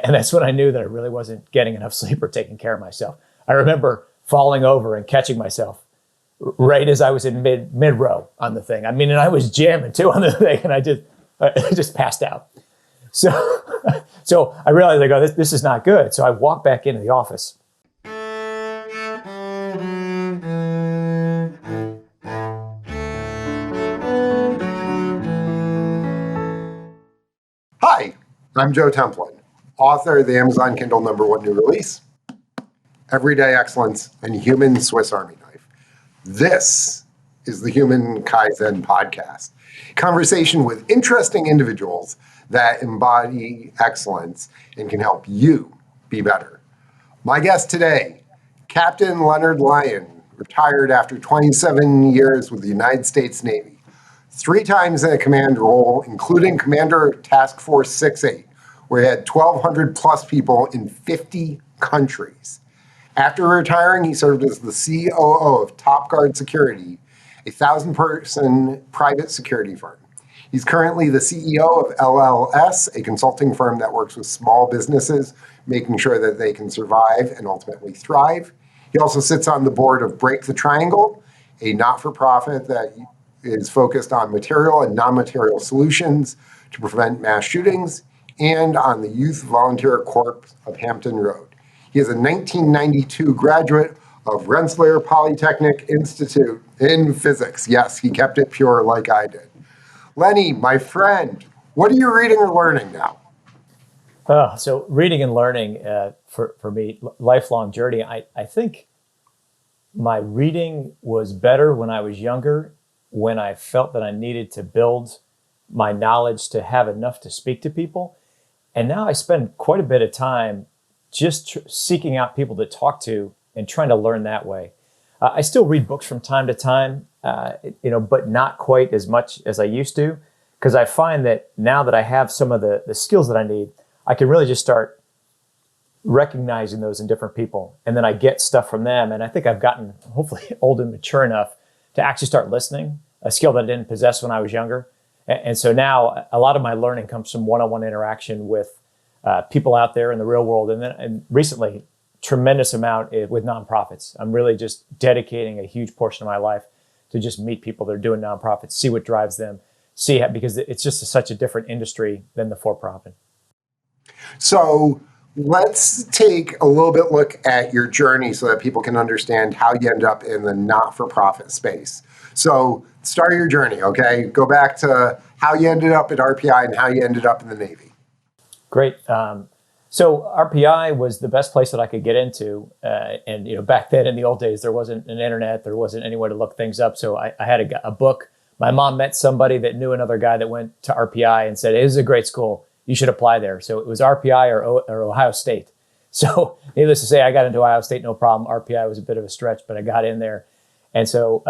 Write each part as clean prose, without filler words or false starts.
And that's when I knew that I really wasn't getting enough sleep or taking care of myself. I remember falling over and catching myself right as I was in mid row on the thing. I mean, and I was jamming too on the thing, and I just passed out. So, so I realized, I go, this is not good. So I walked back into the office. Hi, I'm Joe Templin, author of the Amazon Kindle #1 new release, Everyday Excellence and Human Swiss Army Knife. This is the Human Kaizen Podcast, conversation with interesting individuals that embody excellence and can help you be better. My guest today, Captain Leonard Lyon, retired after 27 years with the United States Navy, 3 times in a command role, including Commander Task Force 68, where he had 1,200 plus people in 50 countries. After retiring, he served as the COO of Top Guard Security, a 1,000-person private security firm. He's currently the CEO of LLS, a consulting firm that works with small businesses, making sure that they can survive and ultimately thrive. He also sits on the board of Break the Triangle, a not-for-profit that is focused on material and non-material solutions to prevent mass shootings, and on the Youth Volunteer Corp of Hampton Road. He is a 1992 graduate of Rensselaer Polytechnic Institute in physics. Yes, he kept it pure like I did. Lenny, my friend, what are you reading or learning now? So reading and learning for me, lifelong journey. I think my reading was better when I was younger, when I felt that I needed to build my knowledge to have enough to speak to people. And now I spend quite a bit of time just seeking out people to talk to and trying to learn that way. I still read books from time to time, but not quite as much as I used to, because I find that now that I have some of the skills that I need, I can really just start recognizing those in different people. And then I get stuff from them. And I think I've gotten hopefully old and mature enough to actually start listening, a skill that I didn't possess when I was younger. And so now a lot of my learning comes from one-on-one interaction with people out there in the real world. And recently, tremendous amount with nonprofits. I'm really just dedicating a huge portion of my life to just meet people that are doing nonprofits, see what drives them, because it's just such a different industry than the for-profit. So let's take a little bit look at your journey so that people can understand how you end up in the not-for-profit space. So start your journey, okay? Go back to how you ended up at RPI and how you ended up in the Navy. Great. So RPI was the best place that I could get into. And back then in the old days, there wasn't an internet, there wasn't anywhere to look things up. So I had a book. My mom met somebody that knew another guy that went to RPI and said, "Hey, this is a great school. You should apply there." So it was RPI or Ohio State. So needless to say, I got into Ohio State, no problem. RPI was a bit of a stretch, but I got in there. And so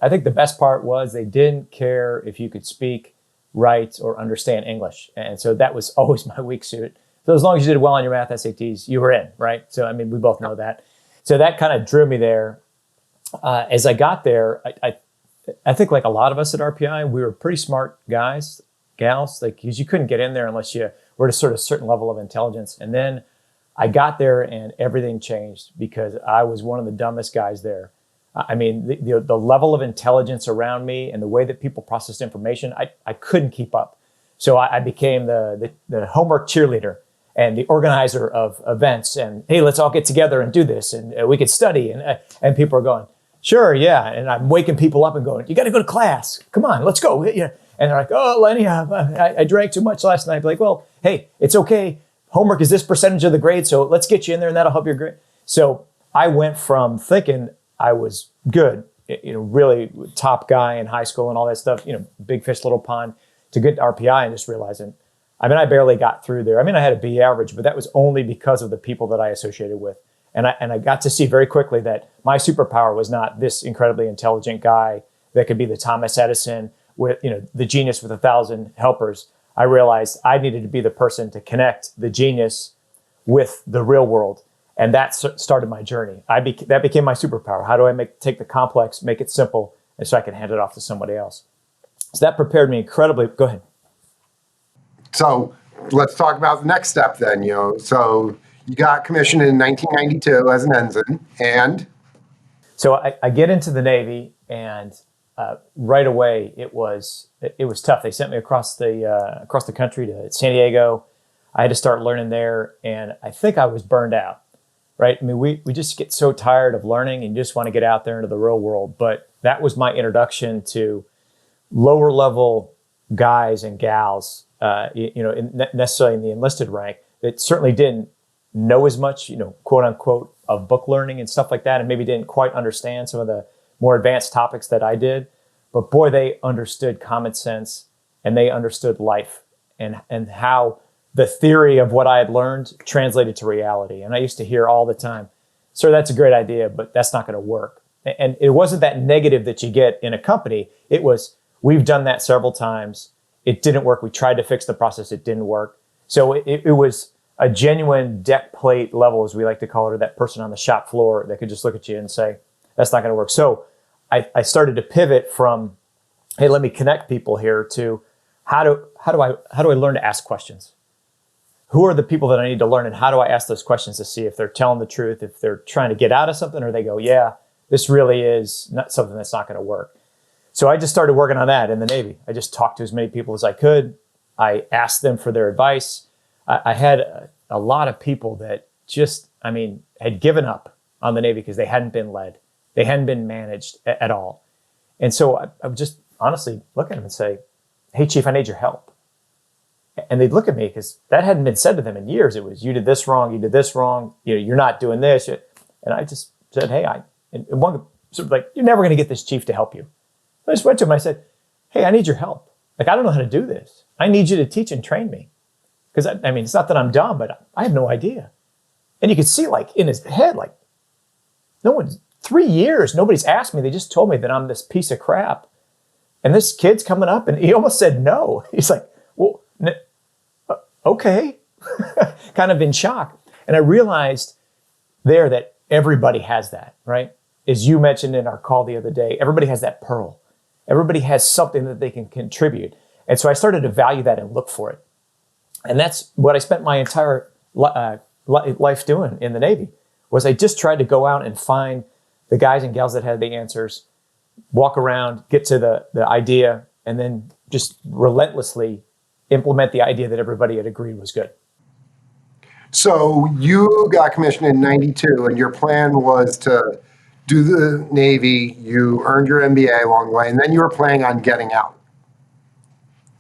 I think the best part was they didn't care if you could speak, write, or understand English. And so that was always my weak suit. So as long as you did well on your math SATs, you were in, right? So, I mean, we both know that. So that kind of drew me there. As I got there, I think like a lot of us at RPI, we were pretty smart guys, gals, because you couldn't get in there unless you were at a sort of certain level of intelligence. And then I got there and everything changed because I was one of the dumbest guys there. I mean, the level of intelligence around me and the way that people processed information, I couldn't keep up. So I became the homework cheerleader and the organizer of events. And hey, let's all get together and do this, and we could study. And people are going, sure, yeah. And I'm waking people up and going, you got to go to class. Come on, let's go. Yeah. And they're like, oh, Lenny, I drank too much last night. I'm like, well, hey, it's okay. Homework is this percentage of the grade, so let's get you in there, and that'll help your grade. So I went from thinking I was good, really top guy in high school and all that stuff, big fish, little pond, to get to RPI and just realizing, I barely got through there. I had a B average, but that was only because of the people that I associated with. And I got to see very quickly that my superpower was not this incredibly intelligent guy that could be the Thomas Edison with, the genius with 1,000 helpers. I realized I needed to be the person to connect the genius with the real world. And that started my journey. That became my superpower. How do I take the complex, make it simple, and so I can hand it off to somebody else? So that prepared me incredibly. Go ahead. So let's talk about the next step then. So you got commissioned in 1992 as an ensign, and So I get into the Navy, and right away it was tough. They sent me across the country to San Diego. I had to start learning there, and I think I was burned out. Right? I mean, we just get so tired of learning, and you just want to get out there into the real world. But that was my introduction to lower level guys and gals, necessarily in the enlisted rank, that certainly didn't know as much, quote unquote, of book learning and stuff like that, and maybe didn't quite understand some of the more advanced topics that I did. But boy, they understood common sense, and they understood life, and how the theory of what I had learned translated to reality. And I used to hear all the time, "Sir, that's a great idea, but that's not going to work." And it wasn't that negative that you get in a company. It was, "We've done that several times. It didn't work. We tried to fix the process. It didn't work." So it was a genuine deck plate level, as we like to call it, or that person on the shop floor that could just look at you and say, "That's not going to work." So I started to pivot from, "Hey, let me connect people here," to how do I learn to ask questions? Who are the people that I need to learn, and how do I ask those questions to see if they're telling the truth, if they're trying to get out of something, or they go, "Yeah, this really is not something that's not going to work." So I just started working on that in the Navy. I just talked to as many people as I could. I asked them for their advice. I had a lot of people that just, had given up on the Navy because they hadn't been led. They hadn't been managed at all. And so I would just honestly look at them and say, "Hey, Chief, I need your help." And they'd look at me, because that hadn't been said to them in years. It was, "You did this wrong. You did this wrong. You're not doing this." And I just said, "Hey, and one sort of like, "You're never going to get this chief to help you." I just went to him and I said, "Hey, I need your help. Like, I don't know how to do this. I need you to teach and train me." Because it's not that I'm dumb, but I have no idea. And you could see, like, in his head, like, 3 years, nobody's asked me. They just told me that I'm this piece of crap. And this kid's coming up, and he almost said no. He's like, "Well, okay." Kind of in shock. And I realized there that everybody has that, right? As you mentioned in our call the other day, everybody has that pearl. Everybody has something that they can contribute. And so I started to value that and look for it. And that's what I spent my entire life doing in the Navy, was I just tried to go out and find the guys and gals that had the answers, walk around, get to the idea, and then just relentlessly implement the idea that everybody had agreed was good. so you got commissioned in 92, and your plan was to do the Navy. You earned your MBA along the way, and then you were planning on getting out.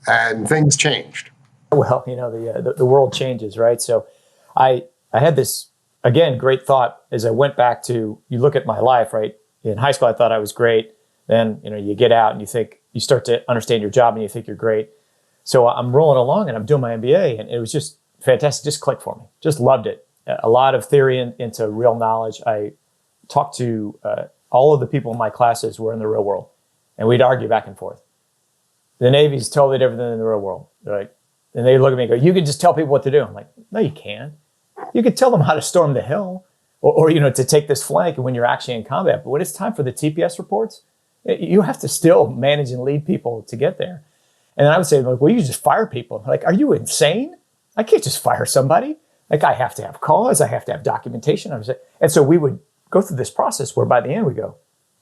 And things changed. Well, the world changes, right? So I had this, again, great thought as I went back to, you look at my life, right? In high school, I thought I was great. Then, you get out and you start to understand your job and you think you're great. So I'm rolling along and I'm doing my MBA, and it was just fantastic. Just clicked for me. Just loved it. A lot of theory into real knowledge. I talked to all of the people in my classes were in the real world, and we'd argue back and forth. The Navy's totally different than the real world, right? And they look at me and go, "You can just tell people what to do." I'm like, "No, you can't. You can tell them how to storm the hill, or to take this flank when you're actually in combat. But when it's time for the TPS reports, you have to still manage and lead people to get there." And then I would say, "Well, you just fire people." I'm like, "Are you insane? I can't just fire somebody. Like, I have to have cause. I have to have documentation." And so we would go through this process where by the end we go,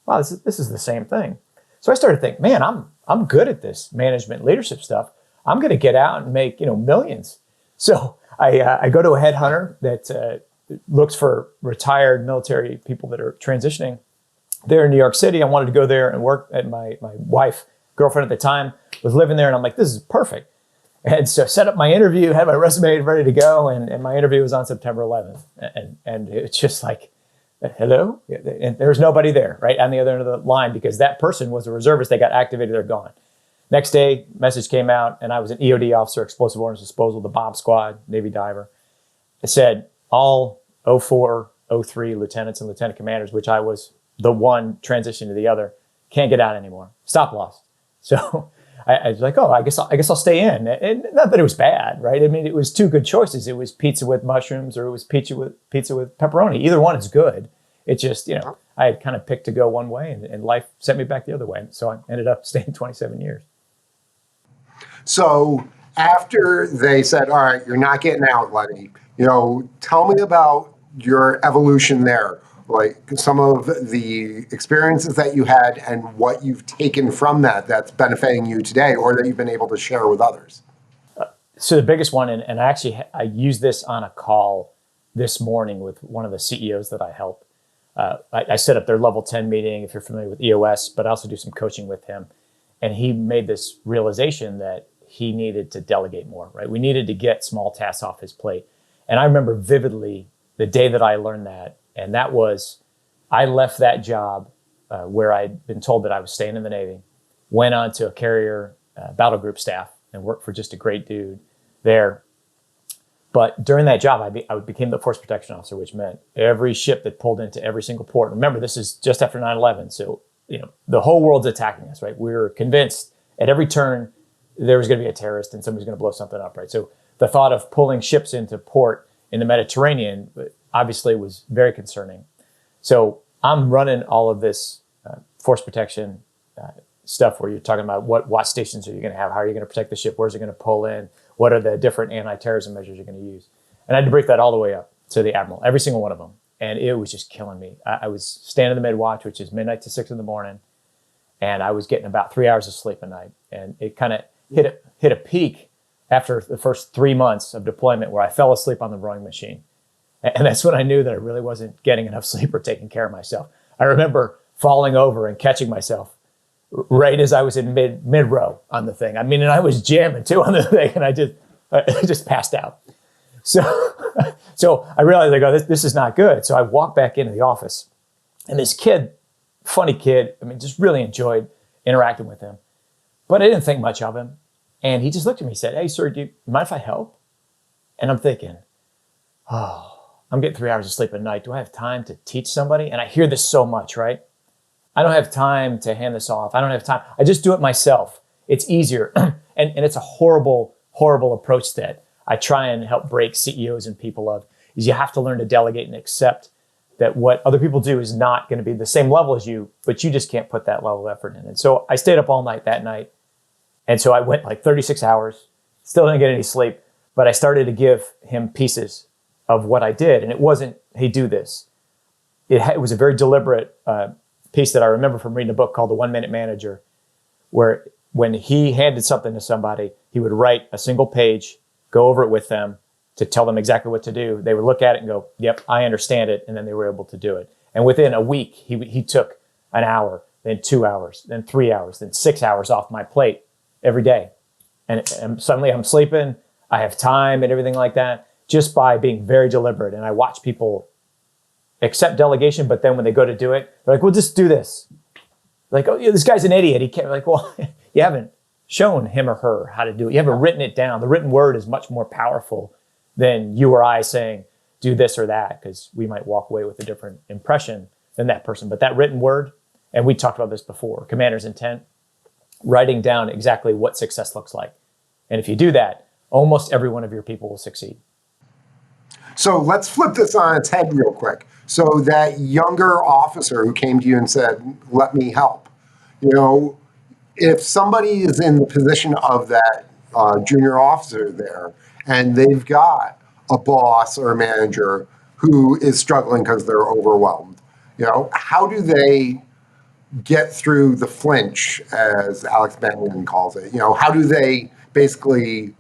"Wow, this is the same thing." So I started to think, man, I'm good at this management leadership stuff. I'm going to get out and make millions. So I go to a headhunter that looks for retired military people that are transitioning. They're in New York City. I wanted to go there and work. And my wife, girlfriend at the time, was living there, and I'm like, "This is perfect." And so set up my interview, had my resume ready to go, and my interview was on September 11th. And it's just like, hello? And there's nobody there, right, on the other end of the line, because that person was a reservist. They got activated, they're gone. Next day, message came out, and I was an EOD officer, explosive ordnance disposal, the bomb squad, Navy diver. It said all 04, 03 lieutenants and lieutenant commanders, which I was the one transition to the other, can't get out anymore. Stop loss. So I was like, "Oh, I guess I'll stay in." And not that it was bad, right? I mean, it was two good choices. It was pizza with mushrooms, or it was pizza with pepperoni. Either one is good. It's just, I had kind of picked to go one way, and life sent me back the other way. So I ended up staying 27 years. So After they said, all right, you're not getting out, Lenny, tell me about your evolution there, like some of the experiences that you had and what you've taken from that that's benefiting you today or that you've been able to share with others. So the biggest one, and I used this on a call this morning with one of the CEOs that I help. I set up their level 10 meeting, if you're familiar with EOS, but I also do some coaching with him. And he made this realization that he needed to delegate more, right? We needed to get small tasks off his plate. And I remember vividly the day that I learned that. And that was, I left that job where I'd been told that I was staying in the Navy, went on to a carrier battle group staff and worked for just a great dude there. But during that job, I became the force protection officer, which meant every ship that pulled into every single port. Remember, this is just after 9/11. So, the whole world's attacking us, right? We were convinced at every turn there was going to be a terrorist and somebody's going to blow something up, right? So the thought of pulling ships into port in the Mediterranean obviously was very concerning. So I'm running all of this force protection stuff where you're talking about what stations are you going to have? How are you going to protect the ship? Where's it going to pull in? What are the different anti-terrorism measures you're going to use? And I had to break that all the way up to the admiral, every single one of them. And it was just killing me. I was standing in the mid-watch, which is midnight to 6 in the morning, and I was getting about 3 hours of sleep a night. And it kind of hit a peak after the first 3 months of deployment where I fell asleep on the rowing machine. And that's when I knew that I really wasn't getting enough sleep or taking care of myself. I remember falling over and catching myself right as I was in mid-row on the thing. I mean, and I was jamming too on the thing, and I just passed out. So I realized, I go, this is not good. So I walked back into the office, and this kid, funny kid, I mean, just really enjoyed interacting with him. But I didn't think much of him. And he just looked at me and said, "Hey, sir, do you mind if I help?" And I'm thinking, oh, I'm getting 3 hours of sleep a night. Do I have time to teach somebody? And I hear this so much, right? I don't have time to hand this off. I don't have time. I just do it myself. It's easier. and it's a horrible, horrible approach that I try and help break CEOs and people of, is you have to learn to delegate and accept that what other people do is not going to be the same level as you, but you just can't put that level of effort in. And so I stayed up all night that night. And so I went like 36 hours, still didn't get any sleep, but I started to give him pieces of what I did. And it wasn't, hey, do this. It was a very deliberate piece that I remember from reading a book called The 1 Minute Manager, where when he handed something to somebody, he would write a single page, go over it with them to tell them exactly what to do. They would look at it and go, yep, I understand it. And then they were able to do it. And within a week, he took an hour, then 2 hours, then 3 hours, then 6 hours off my plate every day. And suddenly I'm sleeping, I have time and everything like that, just by being very deliberate. And I watch people accept delegation, but then when they go to do it, they're like, well, just do this. Like, oh, yeah, this guy's an idiot. He can't. Like, well, you haven't shown him or her how to do it. You haven't written it down. The written word is much more powerful than you or I saying, do this or that, because we might walk away with a different impression than that person. But that written word, and we talked about this before, commander's intent, writing down exactly what success looks like. And if you do that, almost every one of your people will succeed. So let's flip this on its head real quick. So that younger officer who came to you and said, let me help, if somebody is in the position of that junior officer there, and they've got a boss or a manager who is struggling because they're overwhelmed, how do they get through the flinch, as Alex Benyon calls it? How do they basically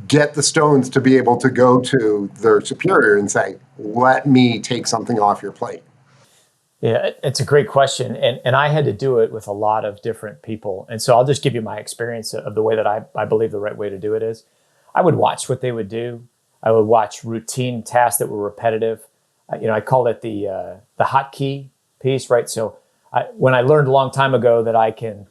get the stones to be able to go to their superior and say, let me take something off your plate? Yeah, it's a great question. And I had to do it with a lot of different people. And so I'll just give you my experience of the way that I believe the right way to do it is. I would watch what they would do. I would watch routine tasks that were repetitive. I called it the hotkey piece, right? So when I learned a long time ago that I can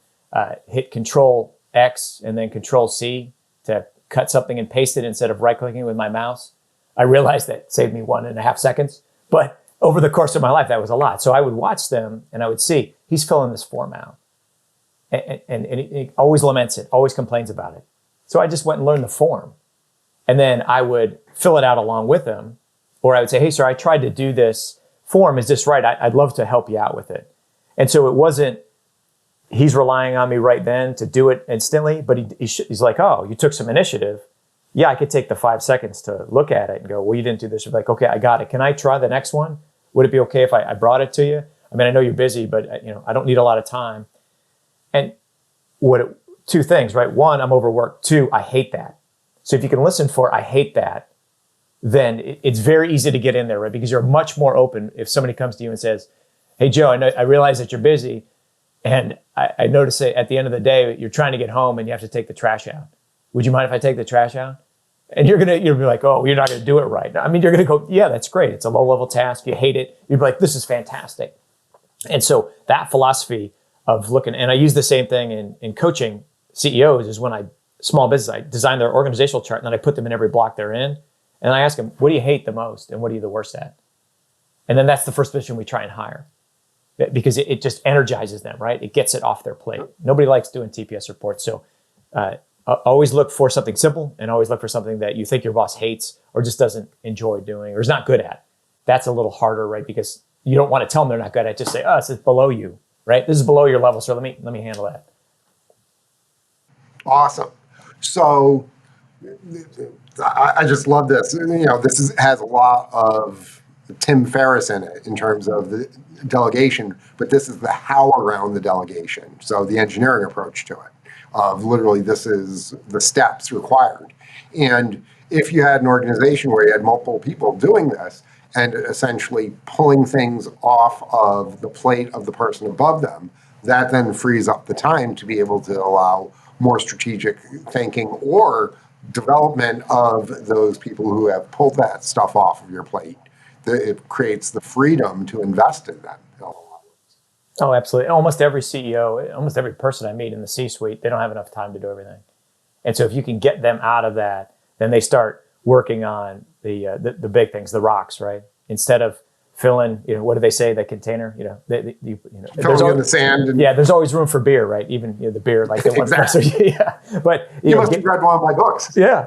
hit Control X and then Control C to cut something and paste it instead of right-clicking with my mouse, I realized that saved me 1.5 seconds. But over the course of my life, that was a lot. So I would watch them and I would see, he's filling this form out. And he always laments it, always complains about it. So I just went and learned the form. And then I would fill it out along with him. Or I would say, hey, sir, I tried to do this form. Is this right? I'd love to help you out with it. And so it wasn't he's relying on me right then to do it instantly, but he's like, oh, you took some initiative. Yeah, I could take the 5 seconds to look at it and go, well, you didn't do this. You're like, okay, I got it. Can I try the next one? Would it be okay if I brought it to you? I mean, I know you're busy, but I don't need a lot of time. And two things, right? One, I'm overworked. Two, I hate that. So if you can listen for, I hate that, then it's very easy to get in there, right? Because you're much more open if somebody comes to you and says, hey, Joe, I realize that you're busy. And I notice that at the end of the day, you're trying to get home and you have to take the trash out. Would you mind if I take the trash out? And you'll be like, oh, you're not going to do it right. I mean, you're going to go, yeah, that's great. It's a low-level task. You hate it. You'd be like, this is fantastic. And so that philosophy of looking, and I use the same thing in coaching CEOs, is when small business, I design their organizational chart and then I put them in every block they're in. And I ask them, what do you hate the most and what are you the worst at? And then that's the first position we try and hire, because it just energizes them, right? It gets it off their plate. Nobody likes doing TPS reports. So always look for something simple and always look for something that you think your boss hates or just doesn't enjoy doing or is not good at. That's a little harder, right? Because you don't want to tell them they're not good at it. Just say, oh, this is below you, right? This is below your level, so let me handle that. Awesome. So I just love this. This has a lot of Tim Ferriss in it in terms of the delegation, but this is the how around the delegation. So the engineering approach to it, of literally this is the steps required. And if you had an organization where you had multiple people doing this and essentially pulling things off of the plate of the person above them, that then frees up the time to be able to allow more strategic thinking or development of those people who have pulled that stuff off of your plate. It creates the freedom to invest in them. Oh, absolutely. Almost every CEO, almost every person I meet in the C-suite, they don't have enough time to do everything. And so if you can get them out of that, then they start working on the big things, the rocks, right? Instead of filling, what do they say, the container, filling in the sand. Yeah, there's always room for beer, right? Even the beer, like the one exactly. Yeah, but you must have read one of my books. Yeah,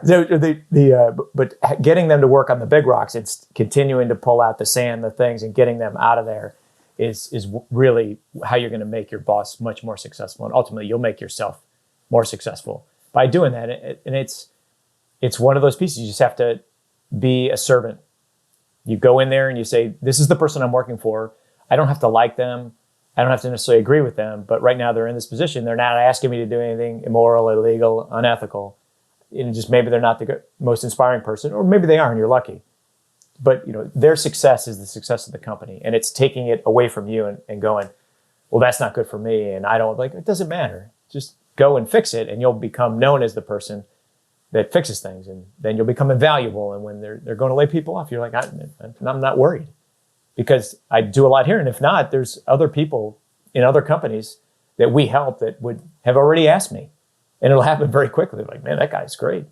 but getting them to work on the big rocks, it's continuing to pull out the sand, the things, and getting them out of there is really how you're going to make your boss much more successful, and ultimately you'll make yourself more successful by doing that. And it's one of those pieces. You just have to be a servant. You go in there and you say, this is the person I'm working for. I don't have to like them. I don't have to necessarily agree with them, but right now they're in this position. They're not asking me to do anything immoral, illegal, unethical. Just maybe they're not the most inspiring person, or maybe they are and you're lucky. But their success is the success of the company, and it's taking it away from you and going, well, that's not good for me. And I don't it doesn't matter. Just go and fix it, and you'll become known as the person that fixes things, and then you'll become invaluable. And when they're going to lay people off, you're like, I'm not worried, because I do a lot here. And if not, there's other people in other companies that we help that would have already asked me, and it'll happen very quickly. Like, man, that guy's great.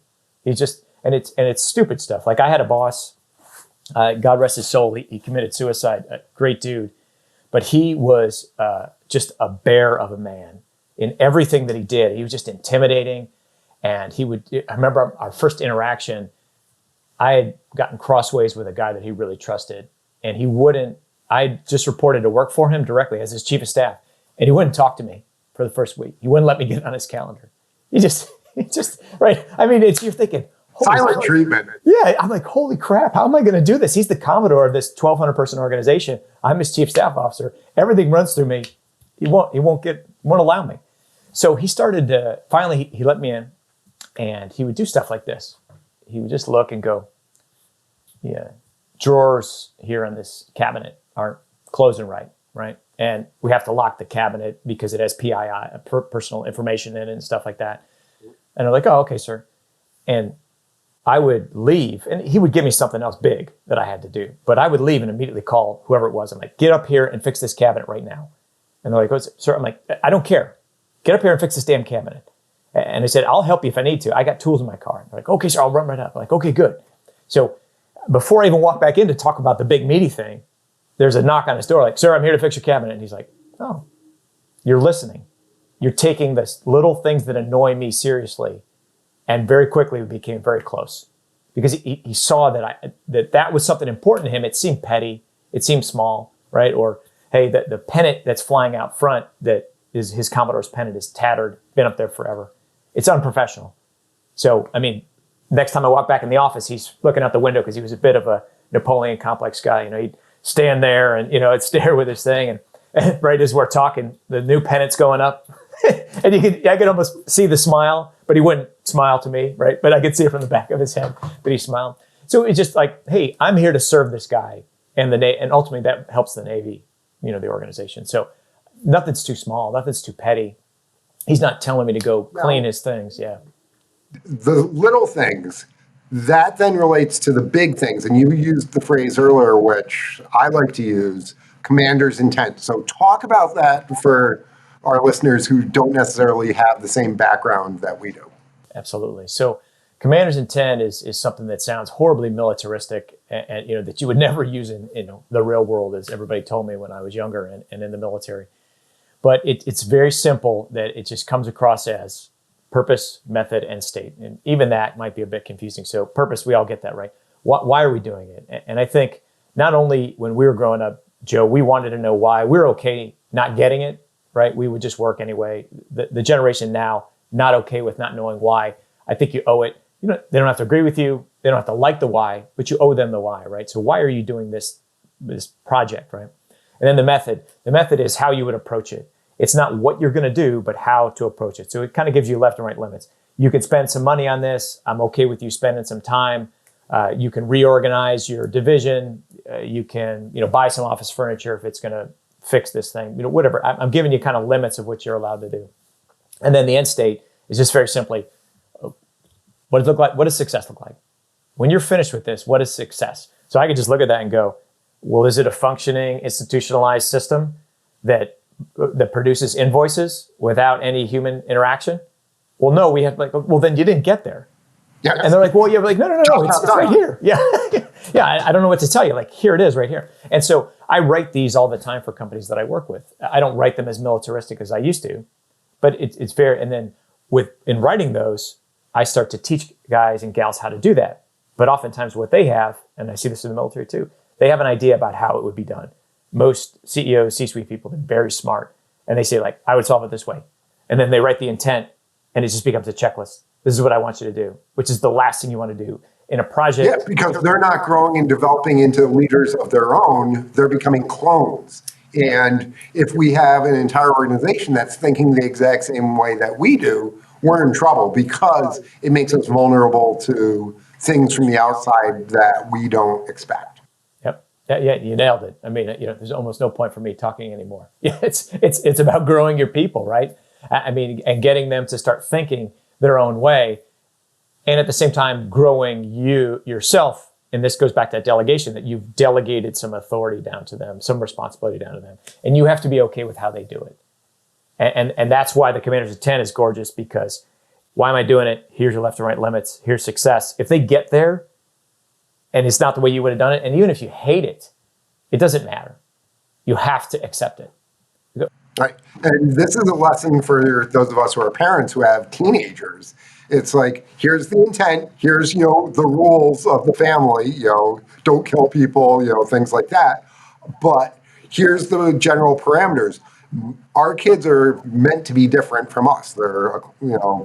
He's just, and it's stupid stuff. Like I had a boss, God rest his soul, he committed suicide, a great dude, but he was just a bear of a man in everything that he did. He was just intimidating. And I remember our first interaction, I had gotten crossways with a guy that he really trusted, and I just reported to work for him directly as his chief of staff, and he wouldn't talk to me for the first week. He wouldn't let me get on his calendar. He just, right. I mean, you're thinking, silent treatment. Yeah. I'm like, holy crap. How am I going to do this? He's the Commodore of this 1,200 person organization. I'm his chief staff officer. Everything runs through me. He won't allow me. So he started to, finally he let me in. And he would do stuff like this. He would just look and go, yeah, drawers here on this cabinet aren't closing right? And we have to lock the cabinet because it has PII, personal information in it and stuff like that. And I'm like, oh, okay, sir. And I would leave, and he would give me something else big that I had to do. But I would leave and immediately call whoever it was. I'm like, get up here and fix this cabinet right now. And they're like, what's it, sir? I'm like, I don't care. Get up here and fix this damn cabinet. And I said, I'll help you if I need to. I got tools in my car. They're like, okay, sir, I'll run right up. I'm like, okay, good. So before I even walk back in to talk about the big meaty thing, there's a knock on his door, like, sir, I'm here to fix your cabinet. And he's like, oh, you're listening. You're taking the little things that annoy me seriously. And very quickly we became very close, because he saw that was something important to him. It seemed petty. It seemed small, right? Or, hey, the pennant that's flying out front that his Commodore's pen. It is tattered, been up there forever. It's unprofessional. So, I mean, next time I walk back in the office, he's looking out the window because he was a bit of a Napoleon complex guy. He'd stand there and, I'd stare with his thing. And right as we're talking, the new pennant's going up. And I could almost see the smile, but he wouldn't smile to me, right? But I could see it from the back of his head, but he smiled. So it's just like, hey, I'm here to serve this guy. And and ultimately that helps the Navy, the organization. So nothing's too small, nothing's too petty. He's not telling me to go clean his things. Yeah. The little things, that then relates to the big things. And you used the phrase earlier, which I like to use, commander's intent. So talk about that for our listeners who don't necessarily have the same background that we do. Absolutely. So commander's intent is something that sounds horribly militaristic and that you would never use in the real world, as everybody told me when I was younger and in the military. But it's very simple, that it just comes across as purpose, method, and state. And even that might be a bit confusing. So purpose, we all get that, right? Why are we doing it? And I think not only when we were growing up, Joe, we wanted to know why. We're okay not getting it, right? We would just work anyway. The generation now, not okay with not knowing why. I think you owe it. They don't have to agree with you. They don't have to like the why, but you owe them the why, right? So why are you doing this project, right? And then the method. The method is how you would approach it. It's not what you're going to do, but how to approach it. So it kind of gives you left and right limits. You can spend some money on this. I'm okay with you spending some time. You can reorganize your division. You can, buy some office furniture if it's going to fix this thing. Whatever. I'm giving you kind of limits of what you're allowed to do. And then the end state is just very simply, what does it look like? What does success look like? When you're finished with this, what is success? So I could just look at that and go, well, is it a functioning, institutionalized system that produces invoices without any human interaction? Well, no, we have then you didn't get there. Yeah. And they're like, well, you're like, no, it's right here. Yeah. Yeah. I don't know what to tell you. Like, here it is right here. And so I write these all the time for companies that I work with. I don't write them as militaristic as I used to, but it's very, and then in writing those, I start to teach guys and gals how to do that. But oftentimes what they have, and I see this in the military too, they have an idea about how it would be done. Most CEOs, C-suite people, they're very smart. And they say I would solve it this way. And then they write the intent and it just becomes a checklist. This is what I want you to do, which is the last thing you want to do in a project. Yeah, because they're not growing and developing into leaders of their own. They're becoming clones. And if we have an entire organization that's thinking the exact same way that we do, we're in trouble because it makes us vulnerable to things from the outside that we don't expect. Yep. Yeah, you nailed it. I mean, there's almost no point for me talking anymore. Yeah, it's about growing your people, right? I mean, and getting them to start thinking their own way, and at the same time growing yourself. And this goes back to that delegation, that you've delegated some authority down to them, some responsibility down to them, and you have to be okay with how they do it. And that's why the commander's intent is gorgeous, because why am I doing it? Here's your left and right limits. Here's success. If they get there and it's not the way you would have done it, and even if you hate it, it doesn't matter. You have to accept it. Right. And this is a lesson for those of us who are parents who have teenagers. It's like, here's the intent, here's, the rules of the family, don't kill people, things like that. But here's the general parameters. Our kids are meant to be different from us. They're,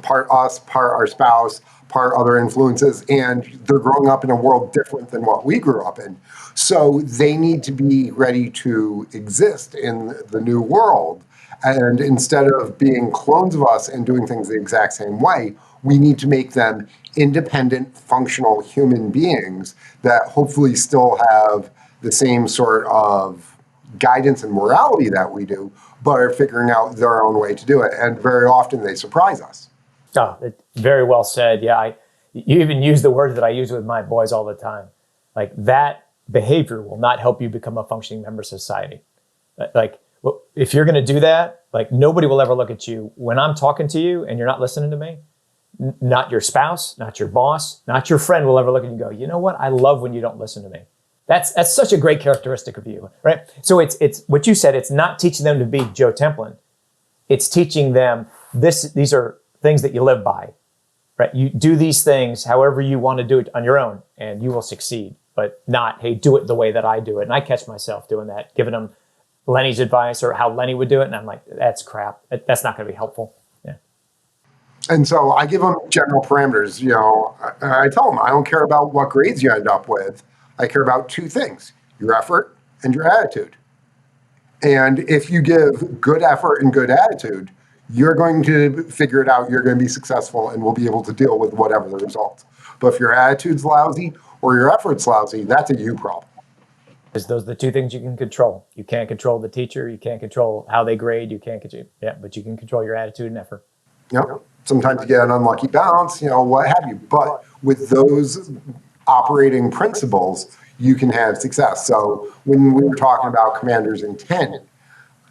part us, part our spouse, part other influences, and they're growing up in a world different than what we grew up in. So they need to be ready to exist in the new world. And instead of being clones of us and doing things the exact same way, we need to make them independent, functional human beings that hopefully still have the same sort of guidance and morality that we do, but are figuring out their own way to do it. And very often they surprise us. Oh, very well said. Yeah, you even use the words that I use with my boys all the time. Like, that behavior will not help you become a functioning member of society. Well, if you're going to do that, nobody will ever look at you when I'm talking to you and you're not listening to me. Not your spouse, not your boss, not your friend will ever look at you and go, you know what? I love when you don't listen to me. That's such a great characteristic of you, right? So it's what you said. It's not teaching them to be Joe Templin. It's teaching them these are things that you live by, right? You do these things however you want to do it on your own, and you will succeed. But not, hey, do it the way that I do it. And I catch myself doing that, giving them Lenny's advice or how Lenny would do it. And I'm like, that's crap. That's not going to be helpful. Yeah. And so I give them general parameters. I tell them I don't care about what grades you end up with. I care about two things: your effort and your attitude. And if you give good effort and good attitude, you're going to figure it out. You're going to be successful and will be able to deal with whatever the results. But if your attitude's lousy or your effort's lousy, that's a you problem. Because those are the two things you can control. You can't control the teacher. You can't control how they grade. You can't control, but you can control your attitude and effort. Sometimes you get an unlucky bounce, what have you. But with those operating principles, you can have success. So when we were talking about commander's intent,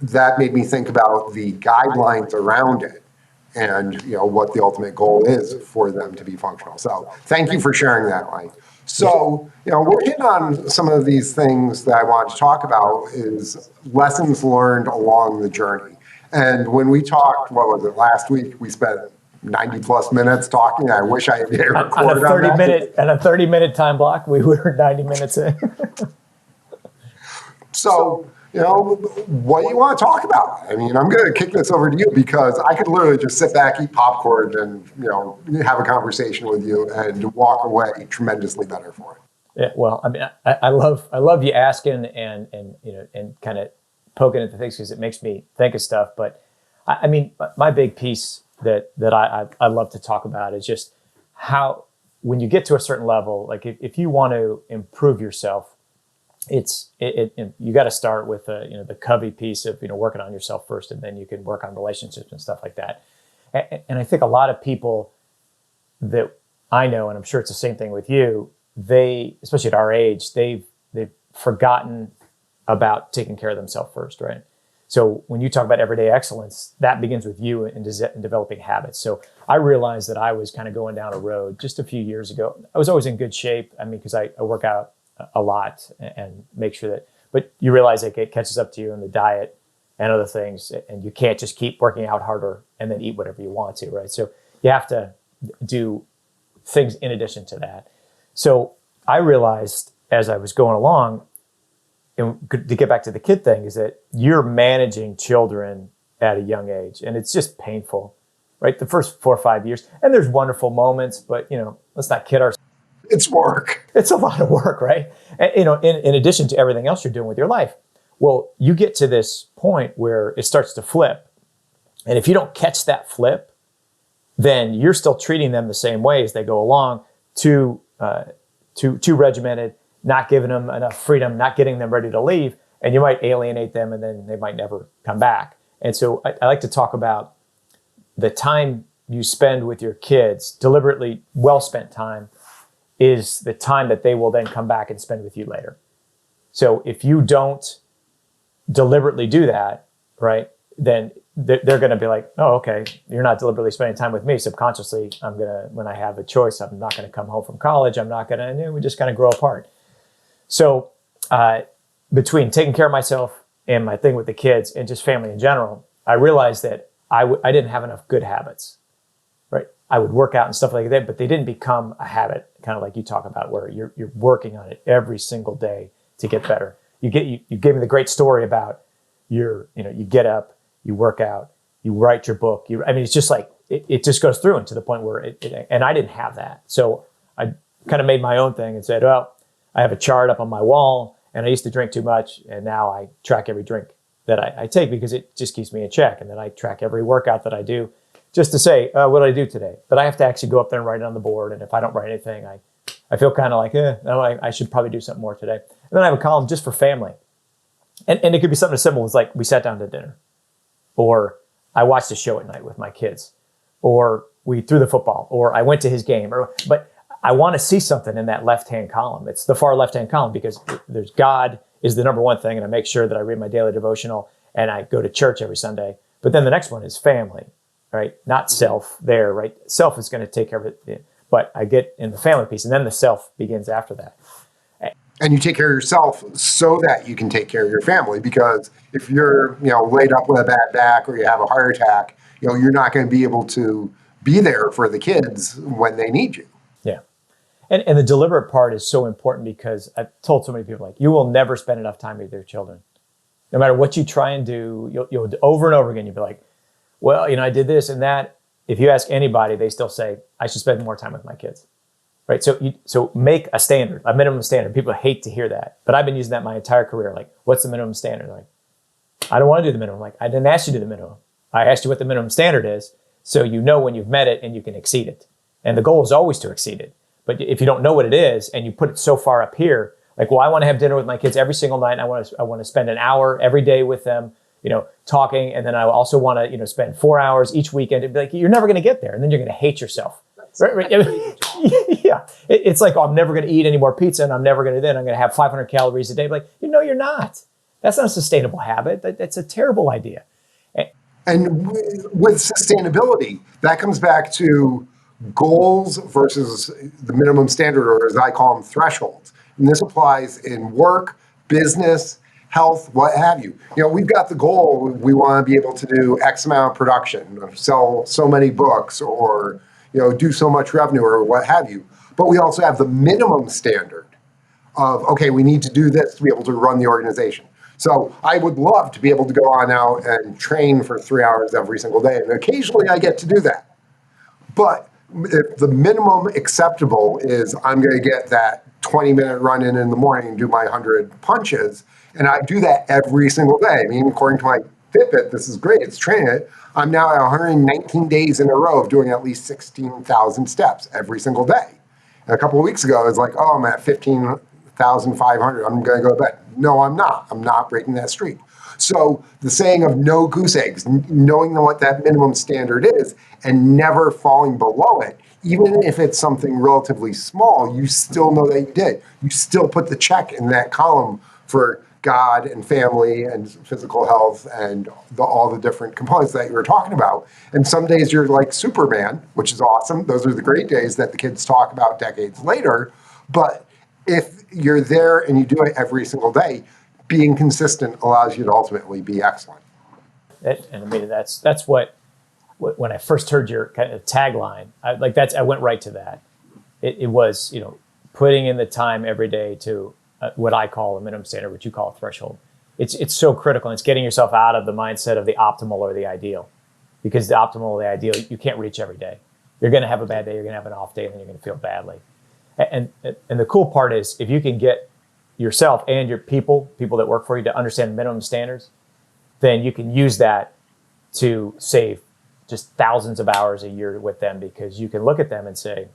that made me think about the guidelines around it and what the ultimate goal is for them to be functional. So thank you for sharing that, Mike. So, we're hitting on some of these things that I want to talk about is lessons learned along the journey. And when we talked, what was it, last week, we spent 90 plus minutes talking. I wish I had recorded on a 30-minute time block. We were 90 minutes in. So, what do you want to talk about? I mean, I'm going to kick this over to you because I could literally just sit back, eat popcorn, and have a conversation with you and walk away tremendously better for it. Yeah, well, I mean, I love you asking and kind of poking at the things because it makes me think of stuff. But I mean, my big piece that I love to talk about is just how when you get to a certain level, like if you want to improve yourself, you got to start with the Covey piece of working on yourself first, and then you can work on relationships and stuff like that. And I think a lot of people that I know, and I'm sure it's the same thing with you, they, especially at our age, they've forgotten about taking care of themselves first, right? So when you talk about everyday excellence, that begins with you in developing habits. So I realized that I was kind of going down a road just a few years ago. I was always in good shape. I mean, because I work out a lot and make sure that, but you realize it catches up to you in the diet and other things, and you can't just keep working out harder and then eat whatever you want to, right? So you have to do things in addition to that. So I realized as I was going along, and to get back to the kid thing, is that you're managing children at a young age, and it's just painful, right? The first 4 or 5 years, and there's wonderful moments, but let's not kid ourselves. It's work. It's a lot of work, right? And, in addition to everything else you're doing with your life. Well, you get to this point where it starts to flip. And if you don't catch that flip, then you're still treating them the same way as they go along, too regimented, not giving them enough freedom, not getting them ready to leave, and you might alienate them and then they might never come back. And so I like to talk about the time you spend with your kids, deliberately well-spent time, is the time that they will then come back and spend with you later. So if you don't deliberately do that, right, then they're going to be like, oh, okay, you're not deliberately spending time with me. Subconsciously, when I have a choice, I'm not going to come home from college. I'm not going to, we just kind of grow apart. So between taking care of myself and my thing with the kids and just family in general, I realized that I didn't have enough good habits, right? I would work out and stuff like that, but they didn't become a habit, kind of like you talk about, where you're working on it every single day to get better. You gave me the great story about you get up, you work out, you write your book. It's just like, it just goes through and to the point where and I didn't have that. So I kind of made my own thing and said, well, I have a chart up on my wall, and I used to drink too much, and now I track every drink that I take because it just keeps me in check. And then I track every workout that I do just to say, what did I do today? But I have to actually go up there and write it on the board. And if I don't write anything, I feel kind of like, no, I should probably do something more today. And then I have a column just for family. And it could be something as simple as like, we sat down to dinner, or I watched a show at night with my kids, or we threw the football, or I went to his game. But I want to see something in that left-hand column. It's the far left-hand column because there's God is the number one thing. And I make sure that I read my daily devotional and I go to church every Sunday. But then the next one is family, right? Not self there, right? Self is going to take care of it. But I get in the family piece, and then the self begins after that. And you take care of yourself so that you can take care of your family. Because if you're, laid up with a bad back or you have a heart attack, you're not going to be able to be there for the kids when they need you. Yeah. And the deliberate part is so important because I've told so many people, like, you will never spend enough time with your children. No matter what you try and do, you'll over and over again, you'll be like, well, I did this and that. If you ask anybody, they still say, I should spend more time with my kids. Right? So make a standard, a minimum standard. People hate to hear that, but I've been using that my entire career. Like, what's the minimum standard? Like, I don't want to do the minimum. Like, I didn't ask you to do the minimum. I asked you what the minimum standard is, so you know when you've met it and you can exceed it. And the goal is always to exceed it. But if you don't know what it is and you put it so far up here, like, well, I want to have dinner with my kids every single night. And I want to spend an hour every day with them, talking. And then I also want to, spend 4 hours each weekend. It'd be like, you're never going to get there. And then you're going to hate yourself. Right? Yeah. It's like, oh, I'm never going to eat any more pizza and I'm never going to I'm going to have 500 calories a day. Like, you're not. That's not a sustainable habit. That's a terrible idea. And with sustainability, that comes back to goals versus the minimum standard, or as I call them, thresholds. And this applies in work, business, health, what have you. We've got the goal, we want to be able to do X amount of production, sell so many books, or do so much revenue, or what have you. But we also have the minimum standard of, okay, we need to do this to be able to run the organization. So I would love to be able to go on out and train for 3 hours every single day. And occasionally I get to do that. But if the minimum acceptable is I'm going to get that 20-minute run in the morning and do my 100 punches, and I do that every single day. I mean, according to my Fitbit, this is great, it's training it. I'm now at 119 days in a row of doing at least 16,000 steps every single day. And a couple of weeks ago, I was like, oh, I'm at 15,500. I'm going to go to bed. No, I'm not. I'm not breaking that streak. So the saying of no goose eggs, knowing what that minimum standard is and never falling below it, even if it's something relatively small, you still know that you did. You still put the check in that column for God and family and physical health and all the different components that you were talking about. And some days you're like Superman, which is awesome. Those are the great days that the kids talk about decades later. But if you're there and you do it every single day, being consistent allows you to ultimately be excellent. And I mean, that's what when I first heard your kind of tagline, I went right to that. It was, putting in the time every day to what I call a minimum standard, what you call a threshold. It's so critical. And it's getting yourself out of the mindset of the optimal or the ideal, because the optimal or the ideal, you can't reach every day. You're going to have a bad day. You're going to have an off day, and then you're going to feel badly. And the cool part is if you can get yourself and your people that work for you to understand minimum standards, then you can use that to save just thousands of hours a year with them, because you can look at them and say,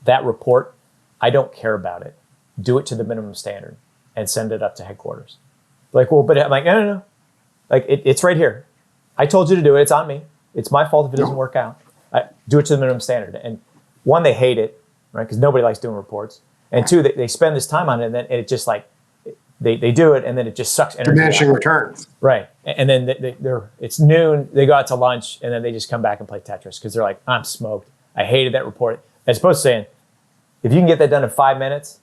that report, I don't care about it. Do it to the minimum standard and send it up to headquarters. Like, well, but I'm like, no. Like, it's right here. I told you to do it. It's on me. It's my fault if it doesn't work out. Do it to the minimum standard. And one, they hate it, right? Because nobody likes doing reports. And two, they spend this time on it, and then it just like, they do it, and then it just sucks energy diminishing out. Returns. Right. And then it's noon, they go out to lunch, and then they just come back and play Tetris because they're like, I'm smoked. I hated that report. As opposed to saying, if you can get that done in 5 minutes,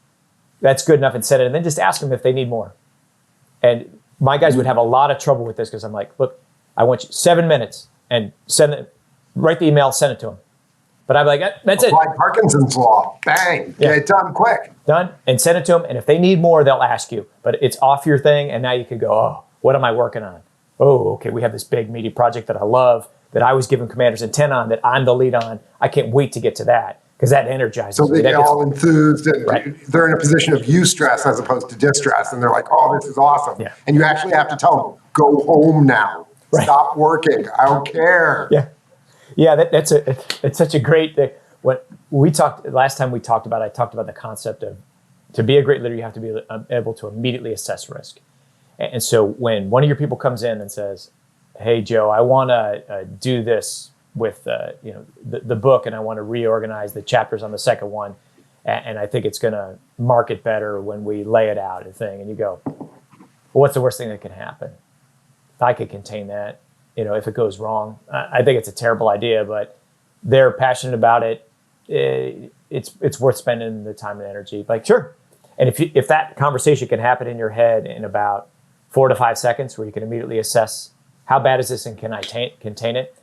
that's good enough, and send it, and then just ask them if they need more. And my guys would have a lot of trouble with this because I'm like, look, I want you 7 minutes and write the email, send it to them. But I'm like, that's it. Like Parkinson's law. Bang. Yeah. Get it done quick. Done. And send it to them. And if they need more, they'll ask you. But it's off your thing. And now you could go, oh, what am I working on? Oh, okay, we have this big meaty project that I love, that I was giving commanders intent on, that I'm the lead on. I can't wait to get to that, because that energizes me. So they get all enthused, and they're in a position of eustress as opposed to distress. And they're like, oh, this is awesome. Yeah. And you actually have to tell them, go home now. Right. Stop working. I don't care. Yeah. Yeah, it's such a great thing. Last time I talked about the concept of, to be a great leader, you have to be able to immediately assess risk. And so when one of your people comes in and says, hey, Joe, I want to do this with the book, and I want to reorganize the chapters on the second one, and I think it's going to market better when we lay it out, and you go, well, what's the worst thing that can happen? If I could contain that, if it goes wrong, I think it's a terrible idea, but they're passionate about it. It's worth spending the time and energy. Like, sure. And if that conversation can happen in your head in about 4 to 5 seconds, where you can immediately assess how bad is this and can I contain it?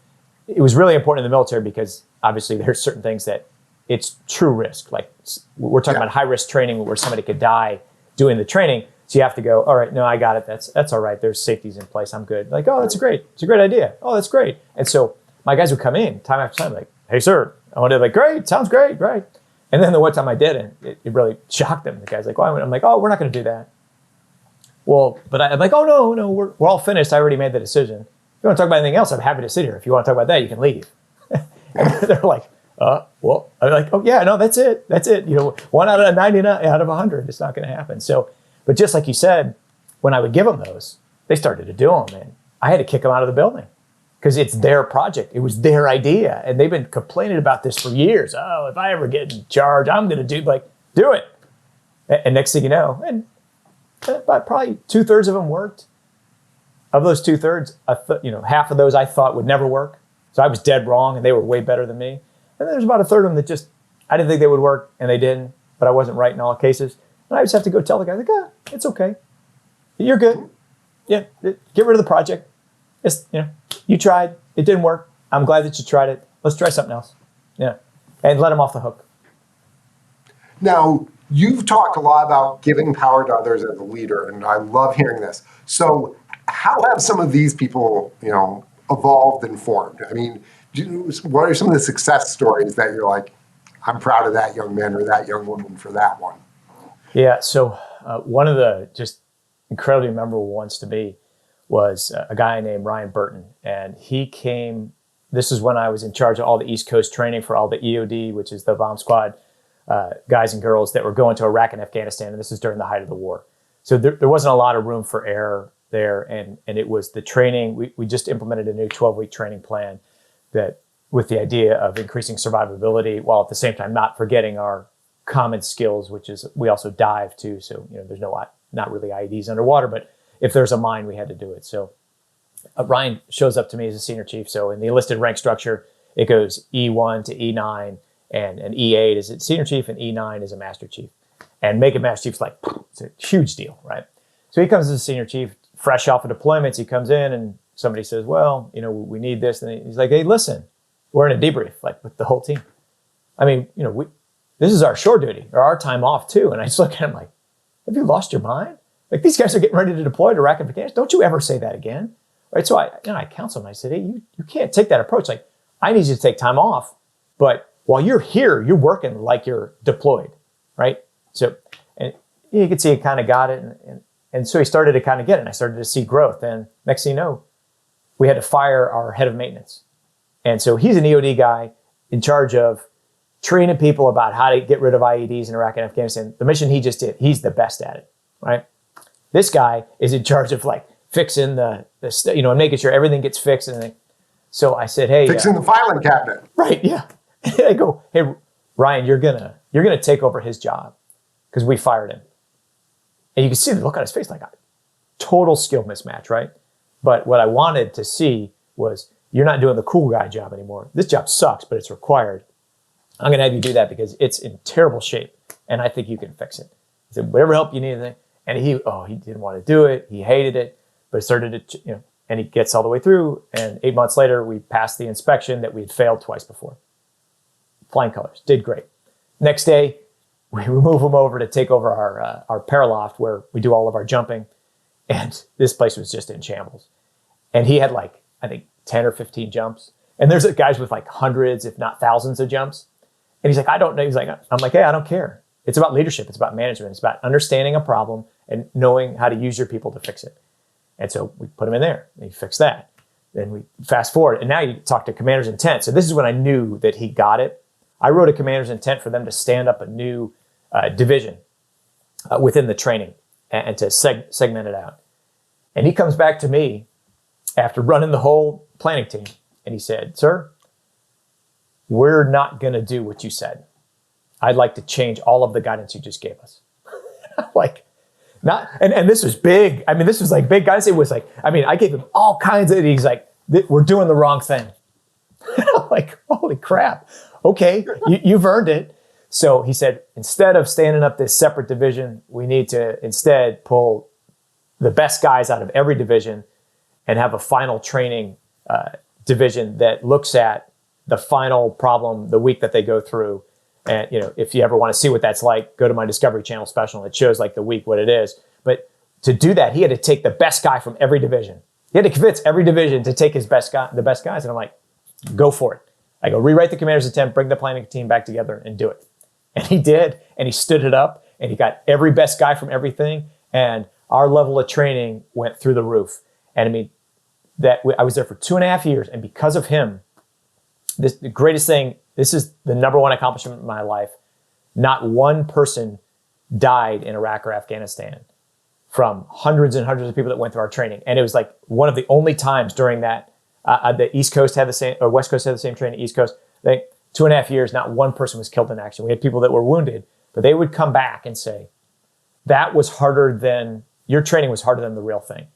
It was really important in the military, because obviously there's certain things that it's true risk. Like, we're talking about high risk training where somebody could die doing the training. So you have to go, all right, no, I got it. That's all right. There's safeties in place. I'm good. Like, oh, that's great. It's a great idea. Oh, that's great. And so my guys would come in time after time, like, hey, sir. I wanted like, great, sounds great, right? And then the one time I didn't, it really shocked them. The guy's like, well, I'm like, oh, we're not going to do that. Well, but I'm like, oh, no, we're all finished. I already made the decision. If you want to talk about anything else, I'm happy to sit here. If you want to talk about that, you can leave. And they're like, well, I'm like, oh, yeah, no, that's it. That's it. 1 out of 99 out of 100, it's not going to happen. So, but just like you said, when I would give them those, they started to do them. And I had to kick them out of the building because it's their project. It was their idea. And they've been complaining about this for years. Oh, if I ever get in charge, I'm going to do it. And next thing you know, and about probably 2/3 of them worked. Of those 2/3, half of those I thought would never work. So I was dead wrong and they were way better than me. And there's about 1/3 of them that I didn't think they would work and they didn't, but I wasn't right in all cases. And I just have to go tell the guy, like, it's okay. You're good. Yeah, get rid of the project. You tried. It didn't work. I'm glad that you tried it. Let's try something else. Yeah. And let them off the hook. Now, you've talked a lot about giving power to others as a leader, and I love hearing this. So how have some of these people, evolved and formed? I mean, what are some of the success stories that you're like, I'm proud of that young man or that young woman for that one? Yeah. So one of the just incredibly memorable ones to me was a guy named Ryan Burton. And he came, this is when I was in charge of all the East Coast training for all the EOD, which is the bomb squad guys and girls that were going to Iraq and Afghanistan. And this is during the height of the war. So there wasn't a lot of room for error there. And it was the training. We just implemented a new 12-week training plan that with the idea of increasing survivability while at the same time not forgetting our common skills, which is we also dive too. So, there's not really IEDs underwater, but if there's a mine, we had to do it. So Ryan shows up to me as a senior chief. So in the enlisted rank structure, it goes E1 to E9 and E8 is a senior chief and E9 is a master chief. And making master chief's like, it's a huge deal, right? So he comes as a senior chief, fresh off of deployments. He comes in and somebody says, well, we need this. And he's like, hey, listen, we're in a debrief, like with the whole team. I mean, this is our shore duty or our time off too. And I just look at him like, have you lost your mind? Like these guys are getting ready to deploy to Iraq and Afghanistan. Don't you ever say that again. Right. So I counsel him. I said, hey, you can't take that approach. Like I need you to take time off, but while you're here, you're working like you're deployed. Right. So, and you could see he kind of got it. And so he started to kind of get it. And I started to see growth. And next thing you know, we had to fire our head of maintenance. And so he's an EOD guy in charge of training people about how to get rid of IEDs in Iraq and Afghanistan. The mission he just did, he's the best at it, right? This guy is in charge of like fixing the and making sure everything gets fixed. And so I said, hey, fixing the filing cabinet, right? Yeah. I go, hey, Ryan, you're gonna take over his job because we fired him. And you can see the look on his face, like a total skill mismatch, right? But what I wanted to see was you're not doing the cool guy job anymore. This job sucks, but it's required. I'm going to have you do that because it's in terrible shape, and I think you can fix it. I said, whatever help you need. And he didn't want to do it. He hated it, but it started to, and he gets all the way through. And 8 months later, we passed the inspection that we had failed twice before. Flying colors, did great. Next day, we move him over to take over our paraloft where we do all of our jumping. And this place was just in shambles. And he had like, I think 10 or 15 jumps. And there's guys with like hundreds, if not thousands of jumps. And he's like, I don't know. He's like, I'm like, hey, I don't care. It's about leadership. It's about management. It's about understanding a problem and knowing how to use your people to fix it. And so we put him in there and he fixed that. Then we fast forward and now you talk to commander's intent. So this is when I knew that he got it. I wrote a commander's intent for them to stand up a new division within the training and to segment it out. And he comes back to me after running the whole planning team. And he said, sir, we're not going to do what you said. I'd like to change all of the guidance you just gave us. Like, not, and this was big. I mean, this was like big guidance. It was like, I mean, I gave him all kinds of, he's like, we're doing the wrong thing. I'm like, holy crap. Okay, you've earned it. So he said, instead of standing up this separate division, we need to instead pull the best guys out of every division and have a final training division that looks at the final problem the week that they go through. And if you ever want to see what that's like, go to my Discovery Channel special. It shows like the week what it is. But to do that, he had to take the best guy from every division. He had to convince every division to take his best guy, the best guys. And I'm like, go for it. I go, rewrite the commander's intent, bring the planning team back together and do it. And he did, and he stood it up, and he got every best guy from everything. And our level of training went through the roof. And I mean, I was there for 2.5 years. And because of him, the greatest thing, this is the number one accomplishment in my life. Not one person died in Iraq or Afghanistan from hundreds and hundreds of people that went through our training. And it was like one of the only times during that, the East Coast had the same, or West Coast had the same training, East Coast, 2.5 years, not one person was killed in action. We had people that were wounded, but they would come back and say, your training was harder than the real thing.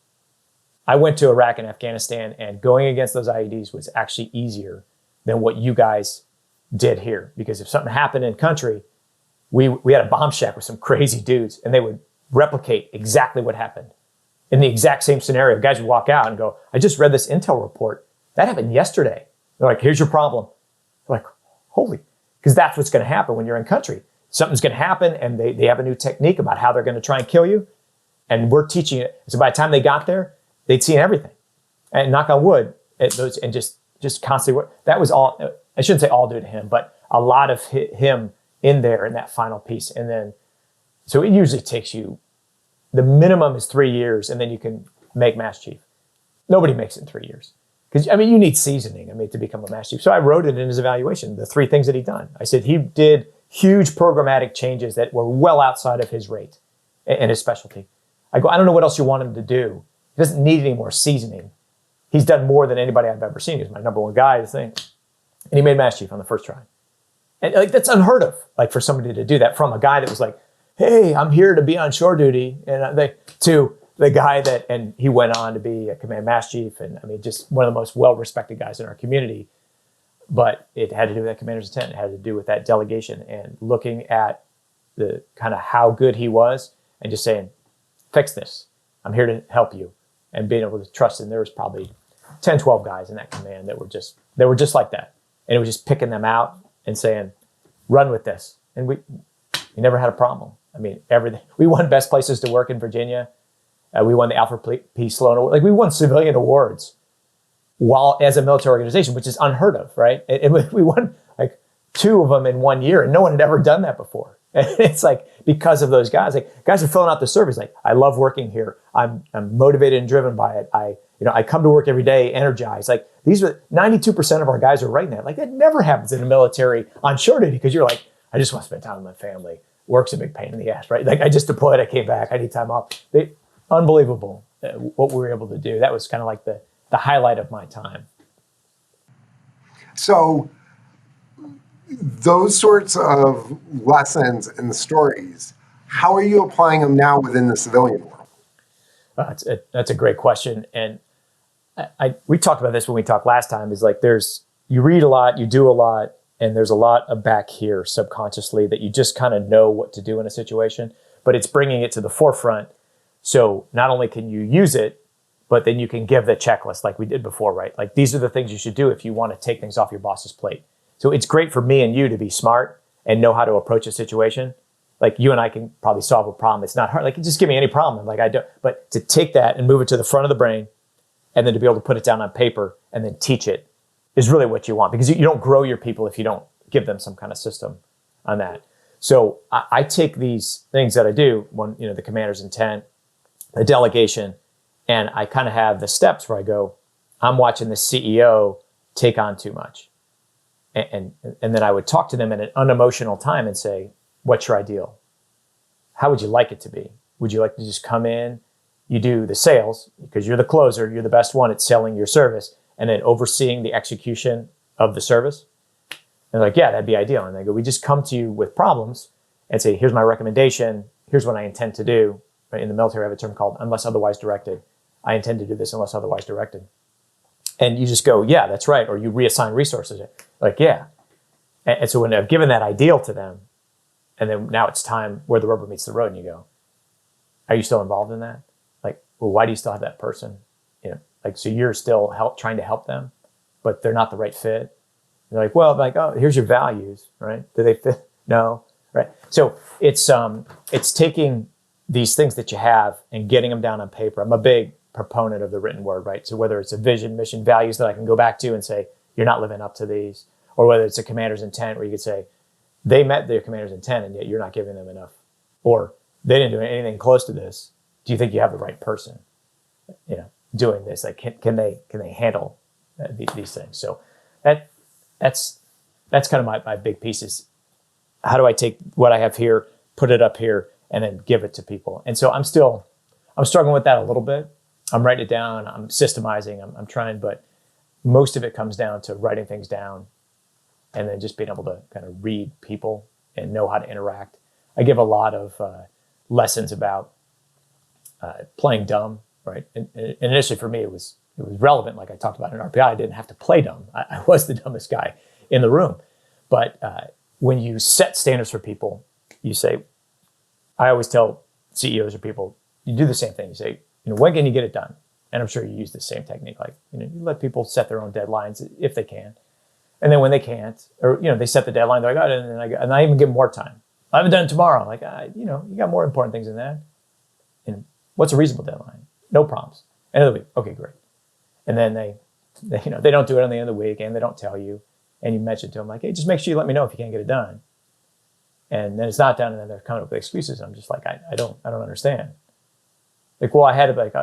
I went to Iraq and Afghanistan, and going against those IEDs was actually easier than what you guys did here. Because if something happened in country, we had a bomb shack with some crazy dudes, and they would replicate exactly what happened in the exact same scenario. Guys would walk out and go, I just read this intel report. That happened yesterday. They're like, here's your problem. They're like, holy, because that's what's going to happen when you're in country. Something's going to happen, and they have a new technique about how they're going to try and kill you. And we're teaching it. So by the time they got there, they'd seen everything. And knock on wood, and just constantly, that was all, I shouldn't say all due to him, but a lot of him in there in that final piece. And then, so it usually takes you, the minimum is 3 years, and then you can make Mass Chief. Nobody makes it in 3 years. Because, I mean, you need seasoning, to become a Mass Chief. So I wrote it in his evaluation, the 3 things that he'd done. I said he did huge programmatic changes that were well outside of his rate and his specialty. I go, I don't know what else you want him to do. He doesn't need any more seasoning. He's done more than anybody I've ever seen. He's my number one guy, the thing. And he made Mass Chief on the first try. And like, that's unheard of, like, for somebody to do that from a guy that was like, hey, I'm here to be on shore duty. And to the guy that, and he went on to be a command Mass Chief. And I mean, just one of the most well-respected guys in our community. But it had to do with that commander's intent. It had to do with that delegation and looking at the kind of how good he was and just saying, fix this. I'm here to help you. And being able to trust him. There was probably 10, 12 guys in that command that were just like that. And it was just picking them out and saying, run with this. And we never had a problem. I mean, everything. We won best places to work in Virginia. We won the Alfred P. Sloan Award. Like, we won civilian awards while as a military organization, which is unheard of, right? And we won like 2 of them in 1 year, and no one had ever done that before. And it's like, because of those guys, like, guys are filling out the surveys. Like, I love working here. I'm motivated and driven by it. I come to work every day energized. Like, these are 92% of our guys are writing that. Like, that never happens in the military on shore duty, because you're like, I just want to spend time with my family. Work's a big pain in the ass, right? Like, I just deployed, I came back, I need time off. Unbelievable what we were able to do. That was kind of like the highlight of my time. So those sorts of lessons and stories, how are you applying them now within the civilian world? That's a great question. And we talked about this when we talked last time, is like, you read a lot, you do a lot, and there's a lot of back here subconsciously that you just kind of know what to do in a situation, but it's bringing it to the forefront. So not only can you use it, but then you can give the checklist like we did before, right? Like, these are the things you should do if you want to take things off your boss's plate. So it's great for me and you to be smart and know how to approach a situation. Like, you and I can probably solve a problem. It's not hard. Like, just give me any problem. Like, I don't, but to take that and move it to the front of the brain, and then to be able to put it down on paper and then teach it is really what you want, because you don't grow your people if you don't give them some kind of system on that. So I take these things that I do, the commander's intent, the delegation, and I kind of have the steps where I go, I'm watching the CEO take on too much. And then I would talk to them at an unemotional time and say, what's your ideal? How would you like it to be? Would you like to just come in, you do the sales, because you're the closer, you're the best one at selling your service, and then overseeing the execution of the service? And they're like, yeah, that'd be ideal. And they go, we just come to you with problems and say, here's my recommendation, here's what I intend to do. Right? In the military, I have a term called unless otherwise directed. I intend to do this unless otherwise directed. And you just go, yeah, that's right. Or you reassign resources. Like, yeah. And so when I've given that ideal to them, and then now it's time where the rubber meets the road, and you go, are you still involved in that? Like, well, why do you still have that person? So you're still trying to help them, but they're not the right fit. They're like, well, oh, here's your values, right? Do they fit? No, right? So it's taking these things that you have and getting them down on paper. I'm a big proponent of the written word, right? So whether it's a vision, mission, values that I can go back to and say, you're not living up to these, or whether it's a commander's intent where you could say, they met their commander's intent and yet you're not giving them enough, or they didn't do anything close to this. Do you think you have the right person, doing this? Like, can they handle these things? So that's kind of my big piece is, how do I take what I have here, put it up here, and then give it to people? And so I'm struggling with that a little bit. I'm writing it down, I'm systemizing, I'm trying, but most of it comes down to writing things down and then just being able to kind of read people and know how to interact. I give a lot of lessons about playing dumb, right? And initially for me, it was relevant. Like I talked about in RPI, I didn't have to play dumb. I was the dumbest guy in the room. But when you set standards for people, you say, I always tell CEOs or people, you do the same thing. You say, when can you get it done? And I'm sure you use the same technique. Like, you let people set their own deadlines if they can. And then when they can't, or, they set the deadline, they're like, oh, and I even give them more time. I haven't done it tomorrow. Like, you got more important things than that. And what's a reasonable deadline? No problems. End of the week. Okay, great. And then they don't do it on the end of the week and they don't tell you. And you mention to them like, hey, just make sure you let me know if you can't get it done. And then it's not done, and then they're coming up with excuses. And I'm just like, I don't understand. Like, well, I had to be like,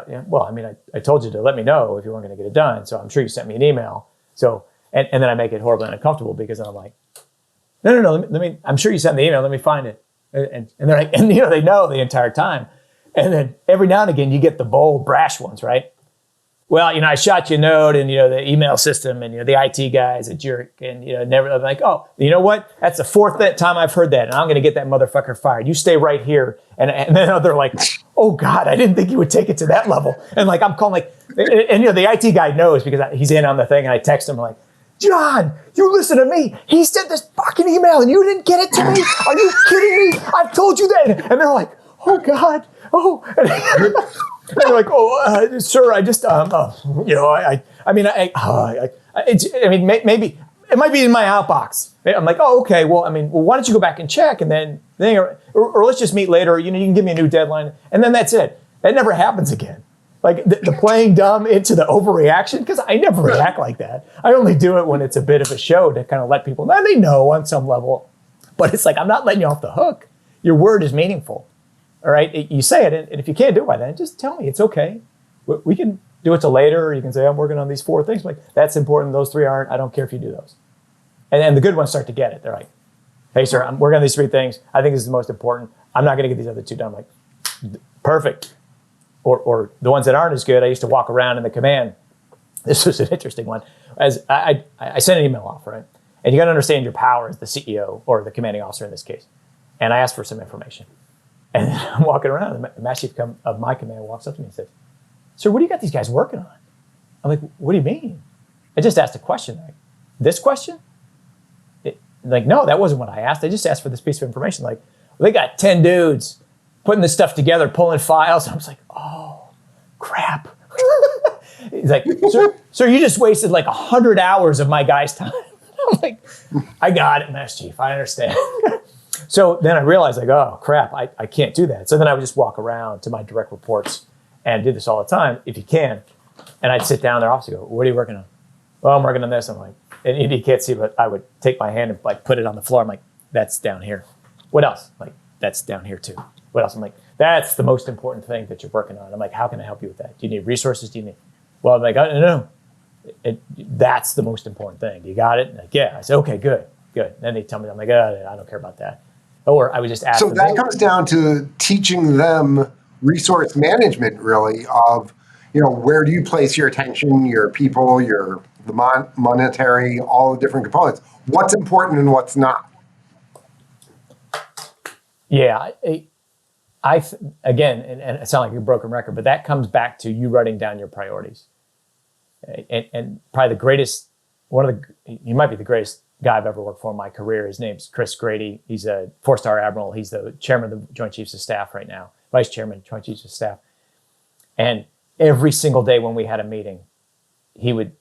I told you to let me know if you weren't going to get it done. So I'm sure you sent me an email. So, and then I make it horribly uncomfortable because then I'm like, no, let me, I'm sure you sent the email. Let me find it. And they're like, and they know the entire time. And then every now and again, you get the bold, brash ones, right? Well, I shot you a note and, the email system and, the IT guy's a jerk and, never, I'm like, oh, you know what? That's the fourth time I've heard that and I'm going to get that motherfucker fired. You stay right here. And then they're like, oh God, I didn't think you would take it to that level. And like, I'm calling like, and the IT guy knows because he's in on the thing and I text him like, John, you listen to me. He sent this fucking email and you didn't get it to me. Are you kidding me? I've told you that. And they're like, oh God. Oh, and they're like, oh, sir, I just, maybe it might be in my outbox. I'm like, oh, okay. Well, why don't you go back and check and then or let's just meet later. You can give me a new deadline. And then that's it. That never happens again. Like the playing dumb into the overreaction, because I never react like that. I only do it when it's a bit of a show to kind of let people know they know on some level. But it's like, I'm not letting you off the hook. Your word is meaningful. All right, you say it, and if you can't do it by then, just tell me. It's okay. We can do it till later, or you can say, I'm working on these 4 things. Like, that's important. Those 3 aren't. I don't care if you do those. And then the good ones start to get it. They're like, hey, sir, I'm working on these 3 things. I think this is the most important. I'm not going to get these other 2 done. I'm like, perfect. Or the ones that aren't as good, I used to walk around in the command. This was an interesting one. As I sent an email off, right? And you got to understand your power as the CEO or the commanding officer in this case. And I asked for some information. And then I'm walking around, and the Master Chief of my command walks up to me and says, sir, what do you got these guys working on? I'm like, what do you mean? I just asked a question. Like, this question? Like, no, that wasn't what I asked. I just asked for this piece of information. Like, well, they got 10 dudes putting this stuff together, pulling files. And I was like, oh, crap. He's like, sir, you just wasted like 100 hours of my guy's time. I'm like, I got it, Master Chief. I understand. So then I realized, like, oh, crap, I can't do that. So then I would just walk around to my direct reports and do this all the time, if you can. And I'd sit down in their office and go, what are you working on? Well, I'm working on this. I'm like, and you can't see, but I would take my hand and like put it on the floor. I'm like, that's down here. What else? Like, that's down here too. What else? I'm like, that's the most important thing that you're working on. I'm like, how can I help you with that? Do you need resources? Do you need? Well, I'm like, no. That's the most important thing. You got it? Like, yeah. I said, okay, good. Then they tell me, I'm like, I don't care about that. Or I would just ask. So that comes down to teaching them resource management, really, of, where do you place your attention, your people, the monetary, all the different components. What's important and what's not. Yeah. Again, and it sounds like a broken record, but that comes back to you writing down your priorities. And probably the greatest, he might be the greatest guy I've ever worked for in my career. His name's Chris Grady. He's a 4-star admiral. He's the chairman of the Joint Chiefs of Staff right now, vice chairman, Joint Chiefs of Staff. And every single day when we had a meeting, he would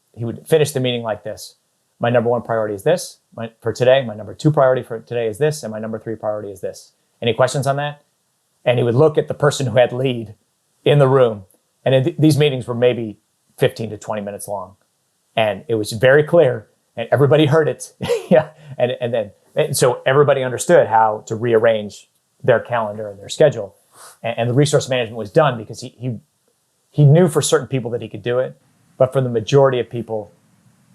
finish the meeting like this. My number 1 priority is this for today. My number 2 priority for today is this. And my number 3 priority is this. Any questions on that? And he would look at the person who had lead in the room. And these meetings were maybe 15 to 20 minutes long. And it was very clear and everybody heard it. Yeah. And so everybody understood how to rearrange their calendar and their schedule. And the resource management was done because he knew for certain people that he could do it. But for the majority of people,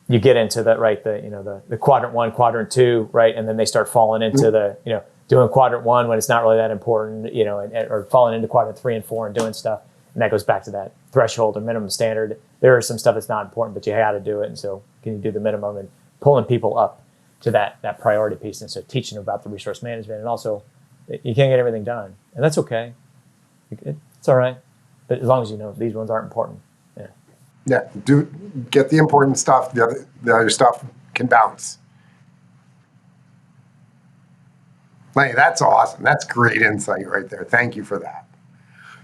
you get into that, right? The quadrant 1, quadrant 2, right? And then they start falling into doing quadrant 1 when it's not really that important, or falling into quadrant 3 and 4 and doing stuff. And that goes back to that threshold or minimum standard. There is some stuff that's not important, but you got to do it. And so can you do the minimum and pulling people up to that priority piece? And so teaching them about the resource management, and also you can't get everything done, and that's okay. It's all right. But as long as you know these ones aren't important. Yeah, get the important stuff. The other stuff can bounce. Lenny, that's awesome. That's great insight right there. Thank you for that.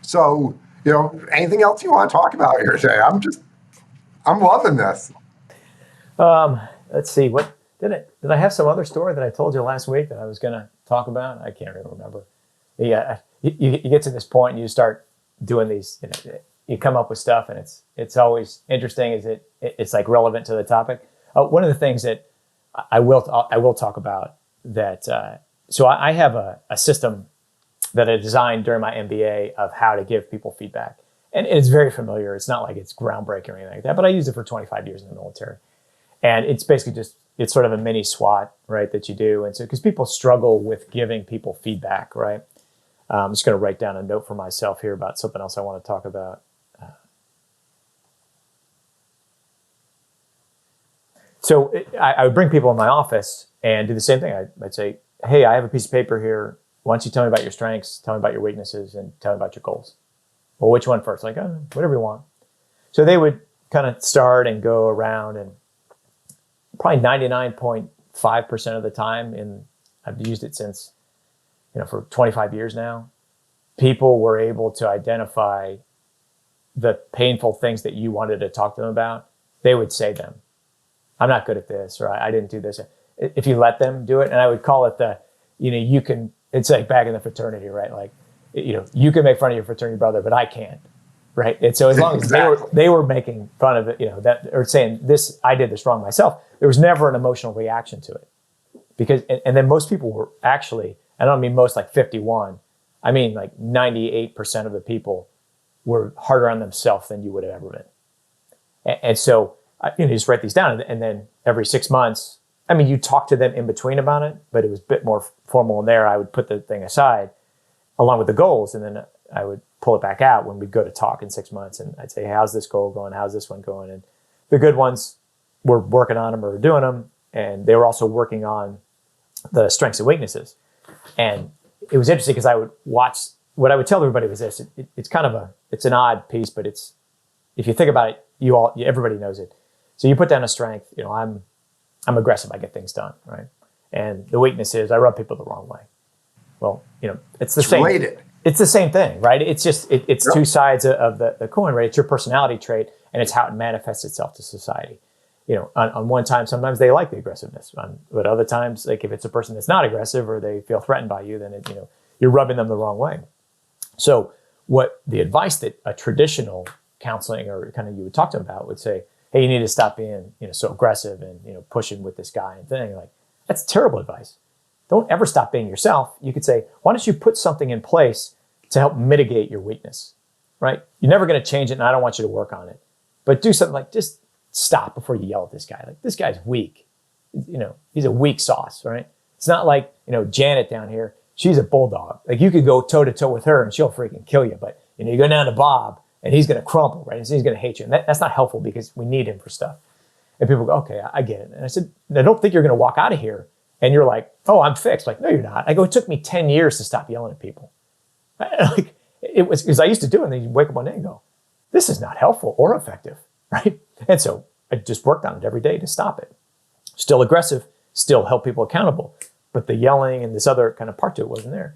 So, anything else you want to talk about here today? I'm loving this. Let's see. What did I have some other story that I told you last week that I was going to talk about? I can't even remember. Yeah, you get to this point and you start doing these. You come up with stuff, and it's always interesting. It's like relevant to the topic. One of the things that I will talk about that. So I have a system that I designed during my MBA of how to give people feedback, and it's very familiar. It's not like it's groundbreaking or anything like that, but I used it for 25 years in the military, and it's basically it's sort of a mini SWOT, right, that you do, and so because people struggle with giving people feedback, right. I'm just going to write down a note for myself here about something else I want to talk about. So I would bring people in my office and do the same thing. I'd say, hey, I have a piece of paper here. Why don't you tell me about your strengths, tell me about your weaknesses, and tell me about your goals? Well, which one first? Like, whatever you want. So they would kind of start and go around, and probably 99.5% of the time, and I've used it since, for 25 years now, people were able to identify the painful things that you wanted to talk to them about. They would say them. I'm not good at this, or I didn't do this. If you let them do it, and I would call it it's like back in the fraternity, right? Like, you can make fun of your fraternity brother, but I can't, right? And so as long as they were making fun of it, that, or saying this, I did this wrong myself, there was never an emotional reaction to it. Because, and then most people were actually, I don't mean most like 51, I mean like 98% of the people were harder on themselves than you would have ever been. And so, you just write these down, and then every 6 months, you talk to them in between about it, but it was a bit more formal in there. I would put the thing aside along with the goals, and then I would pull it back out when we'd go to talk in 6 months, and I'd say, hey, how's this goal going? How's this one going? And the good ones were working on them or doing them, and they were also working on the strengths and weaknesses. And it was interesting because I would watch, what I would tell everybody was this, it's kind of it's an odd piece, but if you think about it, everybody knows it. So you put down a strength, I'm aggressive, I get things done, right? And the weakness is I rub people the wrong way. Well, it's the same. Related. It's the same thing, right? It's just, it's two sides of the coin, right? It's your personality trait, and it's how it manifests itself to society. On one time, sometimes they like the aggressiveness, but other times, like if it's a person that's not aggressive or they feel threatened by you, then you're rubbing them the wrong way. So what the advice that a traditional counseling or kind of you would talk to them about would say, hey, you need to stop being, so aggressive and, pushing with this guy and thing. Like, that's terrible advice. Don't ever stop being yourself. You could say, why don't you put something in place to help mitigate your weakness, right? You're never going to change it, and I don't want you to work on it. But do something like, just stop before you yell at this guy. Like, this guy's weak. He's a weak sauce, right? It's not like, Janet down here, she's a bulldog. Like, you could go toe-to-toe with her, and she'll freaking kill you. But, you go down to Bob, and he's going to crumple, right? And so he's going to hate you. And that's not helpful because we need him for stuff. And people go, okay, I get it. And I said, I don't think you're going to walk out of here and you're like, oh, I'm fixed. Like, no, you're not. I go, it took me 10 years to stop yelling at people. Like, it was because I used to do it, and then you wake up one day and go, this is not helpful or effective, right? And so I just worked on it every day to stop it. Still aggressive, still help people accountable. But the yelling and this other kind of part to it wasn't there.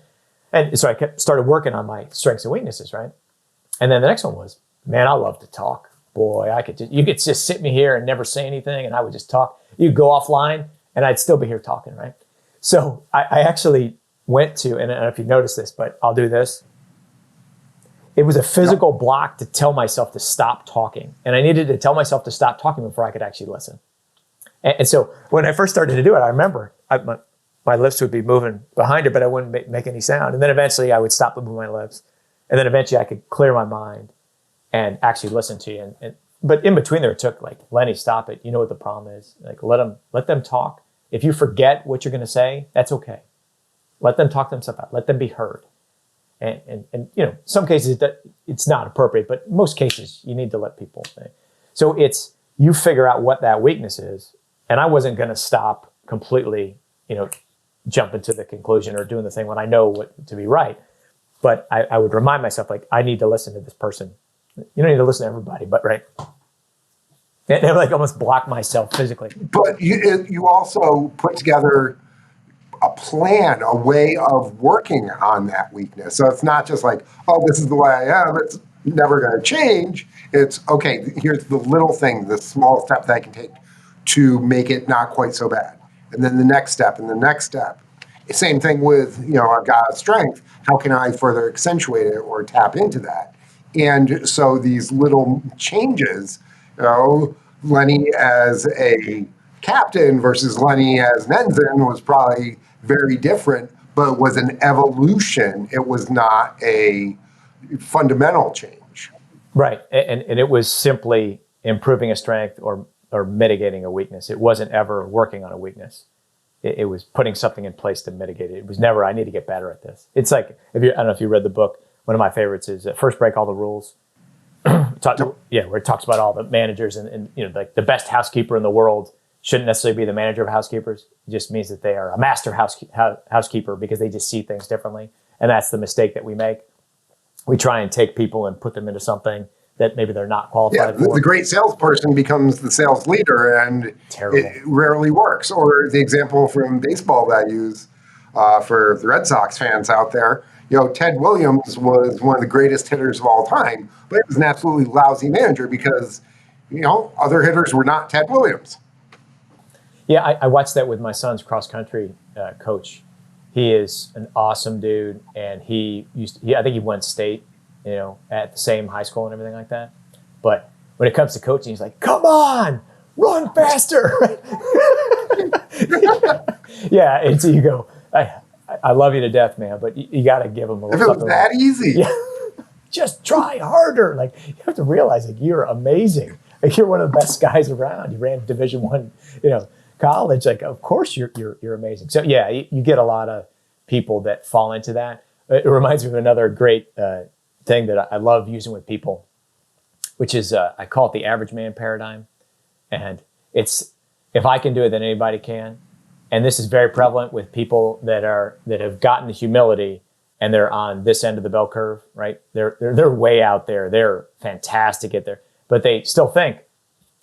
And so I started working on my strengths and weaknesses, right? And then the next one was, man, I love to talk. Boy, you could just sit me here and never say anything, and I would just talk. You'd go offline, and I'd still be here talking, right? So I actually went to, and I don't know if you noticed this, but I'll do this. it was a physical block to tell myself to stop talking. And I needed to tell myself to stop talking before I could actually listen. And so when I first started to do it, I remember my lips would be moving behind it, but I wouldn't make any sound. And then eventually I would stop moving my lips. And then eventually I could clear my mind and actually listen to you. But in between there, it took like, Lenny, stop it. You know what the problem is. Like, let them talk. If you forget what you're going to say, that's okay. Let them talk themselves out. Let them be heard. And you know, some cases it's not appropriate, but in most cases you need to let people think. So it's, you figure out what that weakness is. And I wasn't going to stop completely, you know, jumping to the conclusion or doing the thing when I know what to be right. But I would remind myself, like, I need to listen to this person. You don't need to listen to everybody, but right. And I like almost block myself physically. But you also put together a plan, a way of working on that weakness. So it's not just like, oh, this is the way I am. It's never going to change. It's, okay, here's the little thing, the small step that I can take to make it not quite so bad. And then the next step and the next step. Same thing with, you know, I've got a strength. How can I further accentuate it or tap into that? And so these little changes, you know, Lenny as a captain versus Lenny as an ensign was probably very different, but it was an evolution. It was not a fundamental change. Right. And it was simply improving a strength or mitigating a weakness. It wasn't ever working on a weakness. It was putting something in place to mitigate it. It was never, I need to get better at this. It's like, I don't know if you read the book, one of my favorites is First Break All the Rules. Where it talks about all the managers and you know, like the best housekeeper in the world shouldn't necessarily be the manager of housekeepers. It just means that they are a master housekeeper because they just see things differently. And that's the mistake that we make. We try and take people and put them into something that maybe they're not qualified for. The great salesperson becomes the sales leader, and it rarely works. Or the example from baseball that I use for the Red Sox fans out there, you know, Ted Williams was one of the greatest hitters of all time, but he was an absolutely lousy manager because, you know, other hitters were not Ted Williams. Yeah, I watched that with my son's cross country coach. He is an awesome dude, and I think he won state, you know, at the same high school and everything like that. But when it comes to coaching, he's like, "Come on, run faster!" Yeah, and so you go, I love you to death, man, but you got to give him a little something. If it was that easy. Yeah. Just try harder. Like, you have to realize, like, you're amazing. Like, you're one of the best guys around. You ran Division I, you know, college. Like, of course you're amazing. So yeah, you get a lot of people that fall into that. It reminds me of another great thing that I love using with people, which is I call it the average man paradigm. And it's, if I can do it, then anybody can. And this is very prevalent with people that have gotten the humility and they're on this end of the bell curve, right? They're way out there. They're fantastic at there, but they still think,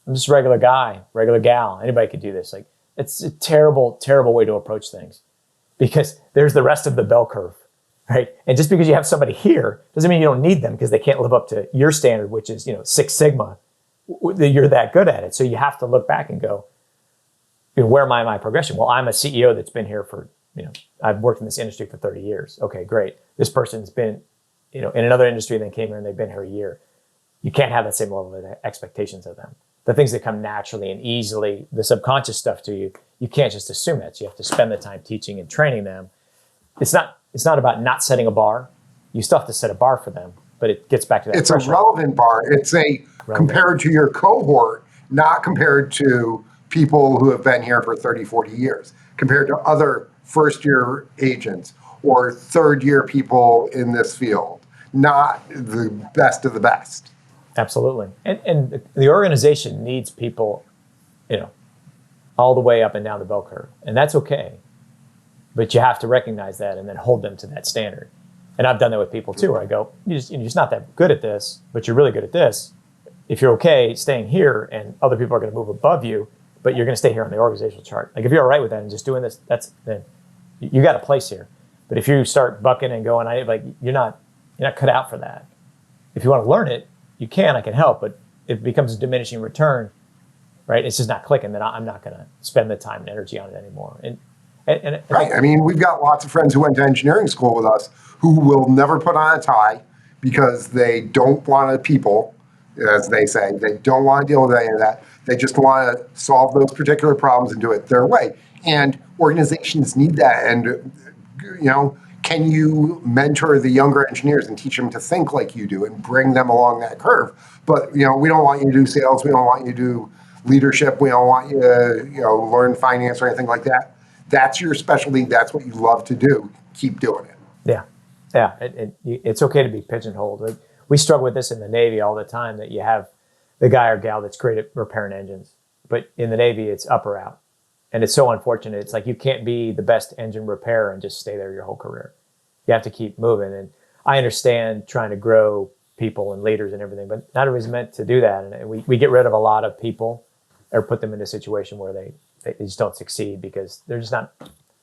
I'm just a regular guy, regular gal. Anybody could do this. Like, it's a terrible, terrible way to approach things because there's the rest of the bell curve, right? And just because you have somebody here doesn't mean you don't need them because they can't live up to your standard, which is, you know, Six Sigma. You're that good at it. So you have to look back and go, you know, where am I in my progression? Well, I'm a CEO that's been here for, you know, I've worked in this industry for 30 years. Okay, great. This person's been, you know, in another industry and they came here and they've been here a year. You can't have that same level of expectations of them. The things that come naturally and easily, the subconscious stuff to you, you can't just assume it. You have to spend the time teaching and training them. It's not about not setting a bar. You still have to set a bar for them, but it gets back to that. It's a relevant bar. It's compared to your cohort, not compared to people who have been here for 30, 40 years, compared to other first-year agents or third-year people in this field, not the best of the best. Absolutely. And the organization needs people, you know, all the way up and down the bell curve. And that's okay. But you have to recognize that and then hold them to that standard. And I've done that with people too, where I go, you're just not that good at this, but you're really good at this. If you're okay staying here and other people are going to move above you, but you're going to stay here on the organizational chart. Like, if you're all right with that and just doing this, then you got a place here. But if you start bucking and going, you're not cut out for that. If you want to learn it, you can, I can help, but it becomes a diminishing return, right? It's just not clicking, then I'm not going to spend the time and energy on it anymore. And right. I mean, we've got lots of friends who went to engineering school with us who will never put on a tie because they don't want to people, as they say. They don't want to deal with any of that. They just want to solve those particular problems and do it their way. And organizations need that. And, can you mentor the younger engineers and teach them to think like you do and bring them along that curve? But, we don't want you to do sales. We don't want you to do leadership. We don't want you to, learn finance or anything like that. That's your specialty. That's what you love to do. Keep doing it. Yeah. Yeah. It's okay to be pigeonholed. Like, we struggle with this in the Navy all the time, that you have the guy or gal that's great at repairing engines, but in the Navy, it's up or out. And it's so unfortunate. It's like you can't be the best engine repairer and just stay there your whole career. You have to keep moving. And I understand trying to grow people and leaders and everything, but not everybody's meant to do that. And we get rid of a lot of people or put them in a situation where they just don't succeed because they're just not,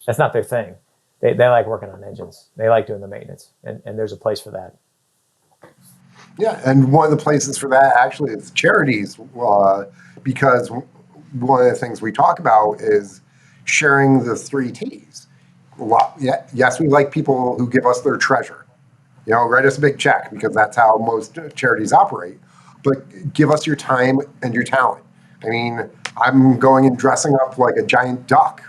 that's not their thing. They like working on engines. They like doing the maintenance, and there's a place for that. Yeah, and one of the places for that actually is charities, because one of the things we talk about is sharing the 3 T's. Yes, we like people who give us their treasure. Write us a big check, because that's how most charities operate. But give us your time and your talent. I mean, I'm going and dressing up like a giant duck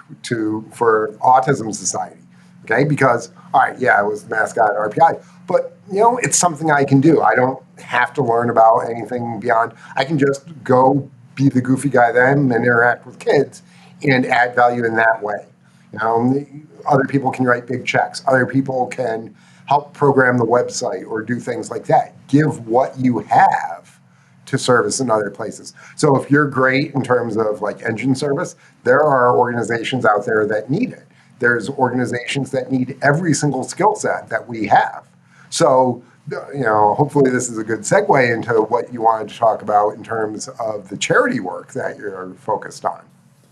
for Autism Society, okay? Because, all right, yeah, I was the mascot at RPI, but, it's something I can do. I don't have to learn about anything beyond. I can just go be the goofy guy then and interact with kids and add value in that way. Other people can write big checks. Other people can help program the website or do things like that. Give what you have to service in other places. So if you're great in terms of like engine service, there are organizations out there that need it. There's organizations that need every single skill set that we have. So, hopefully this is a good segue into what you wanted to talk about in terms of the charity work that you're focused on.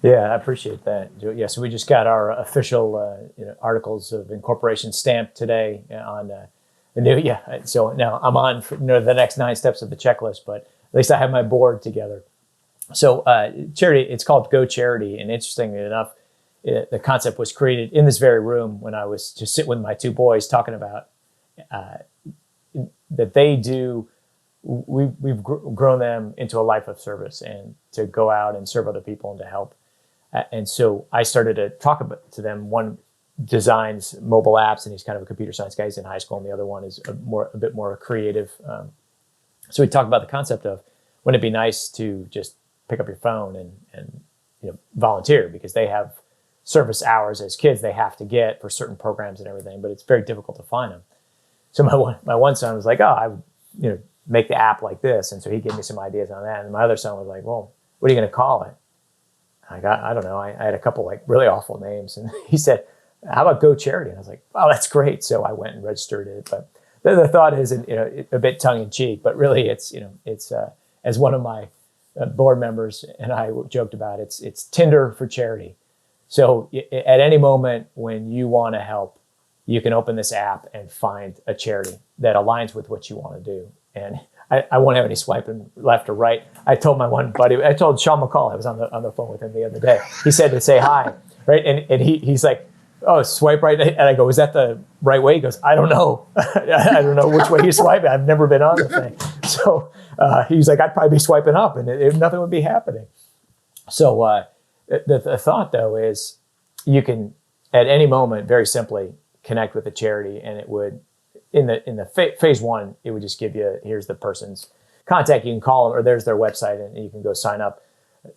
Yeah, I appreciate that. Yeah, so we just got our official articles of incorporation stamped today on the new. Yeah, so now I'm on for, the next 9 steps of the checklist, but at least I have my board together. So charity, it's called Go Charity, and interestingly enough, the concept was created in this very room when I was just sitting with my 2 boys talking about that they do. We've grown them into a life of service and to go out and serve other people and to help. And so I started to talk to them. One designs mobile apps, and he's kind of a computer science guy. He's in high school, and the other one is a bit more creative. So we talked about the concept of, wouldn't it be nice to just pick up your phone and volunteer, because they have service hours as kids they have to get for certain programs and everything, but it's very difficult to find them. So my one son was like, oh, I would make the app like this, and so he gave me some ideas on that. And my other son was like, well, what are you going to call it? I don't know. I had a couple like really awful names, and he said, how about Go Charity? And I was like, oh, that's great. So I went and registered it. But the thought is, a bit tongue in cheek, but really it's as one of my board members and I joked about, it's Tinder for charity. So at any moment when you want to help, you can open this app and find a charity that aligns with what you want to do. And I won't have any swiping left or right. I told my one buddy, I told Sean McCall, I was on the phone with him the other day. He said to say hi, right? And he's like, oh, swipe right. And I go, is that the right way? He goes, I don't know. I don't know which way you swipe. I've never been on the thing. So he's like, I'd probably be swiping up and nothing would be happening. So the thought, though, is you can, at any moment, very simply connect with a charity, and it would, in the phase 1, it would just give you, here's the person's contact. You can call them, or there's their website, and you can go sign up.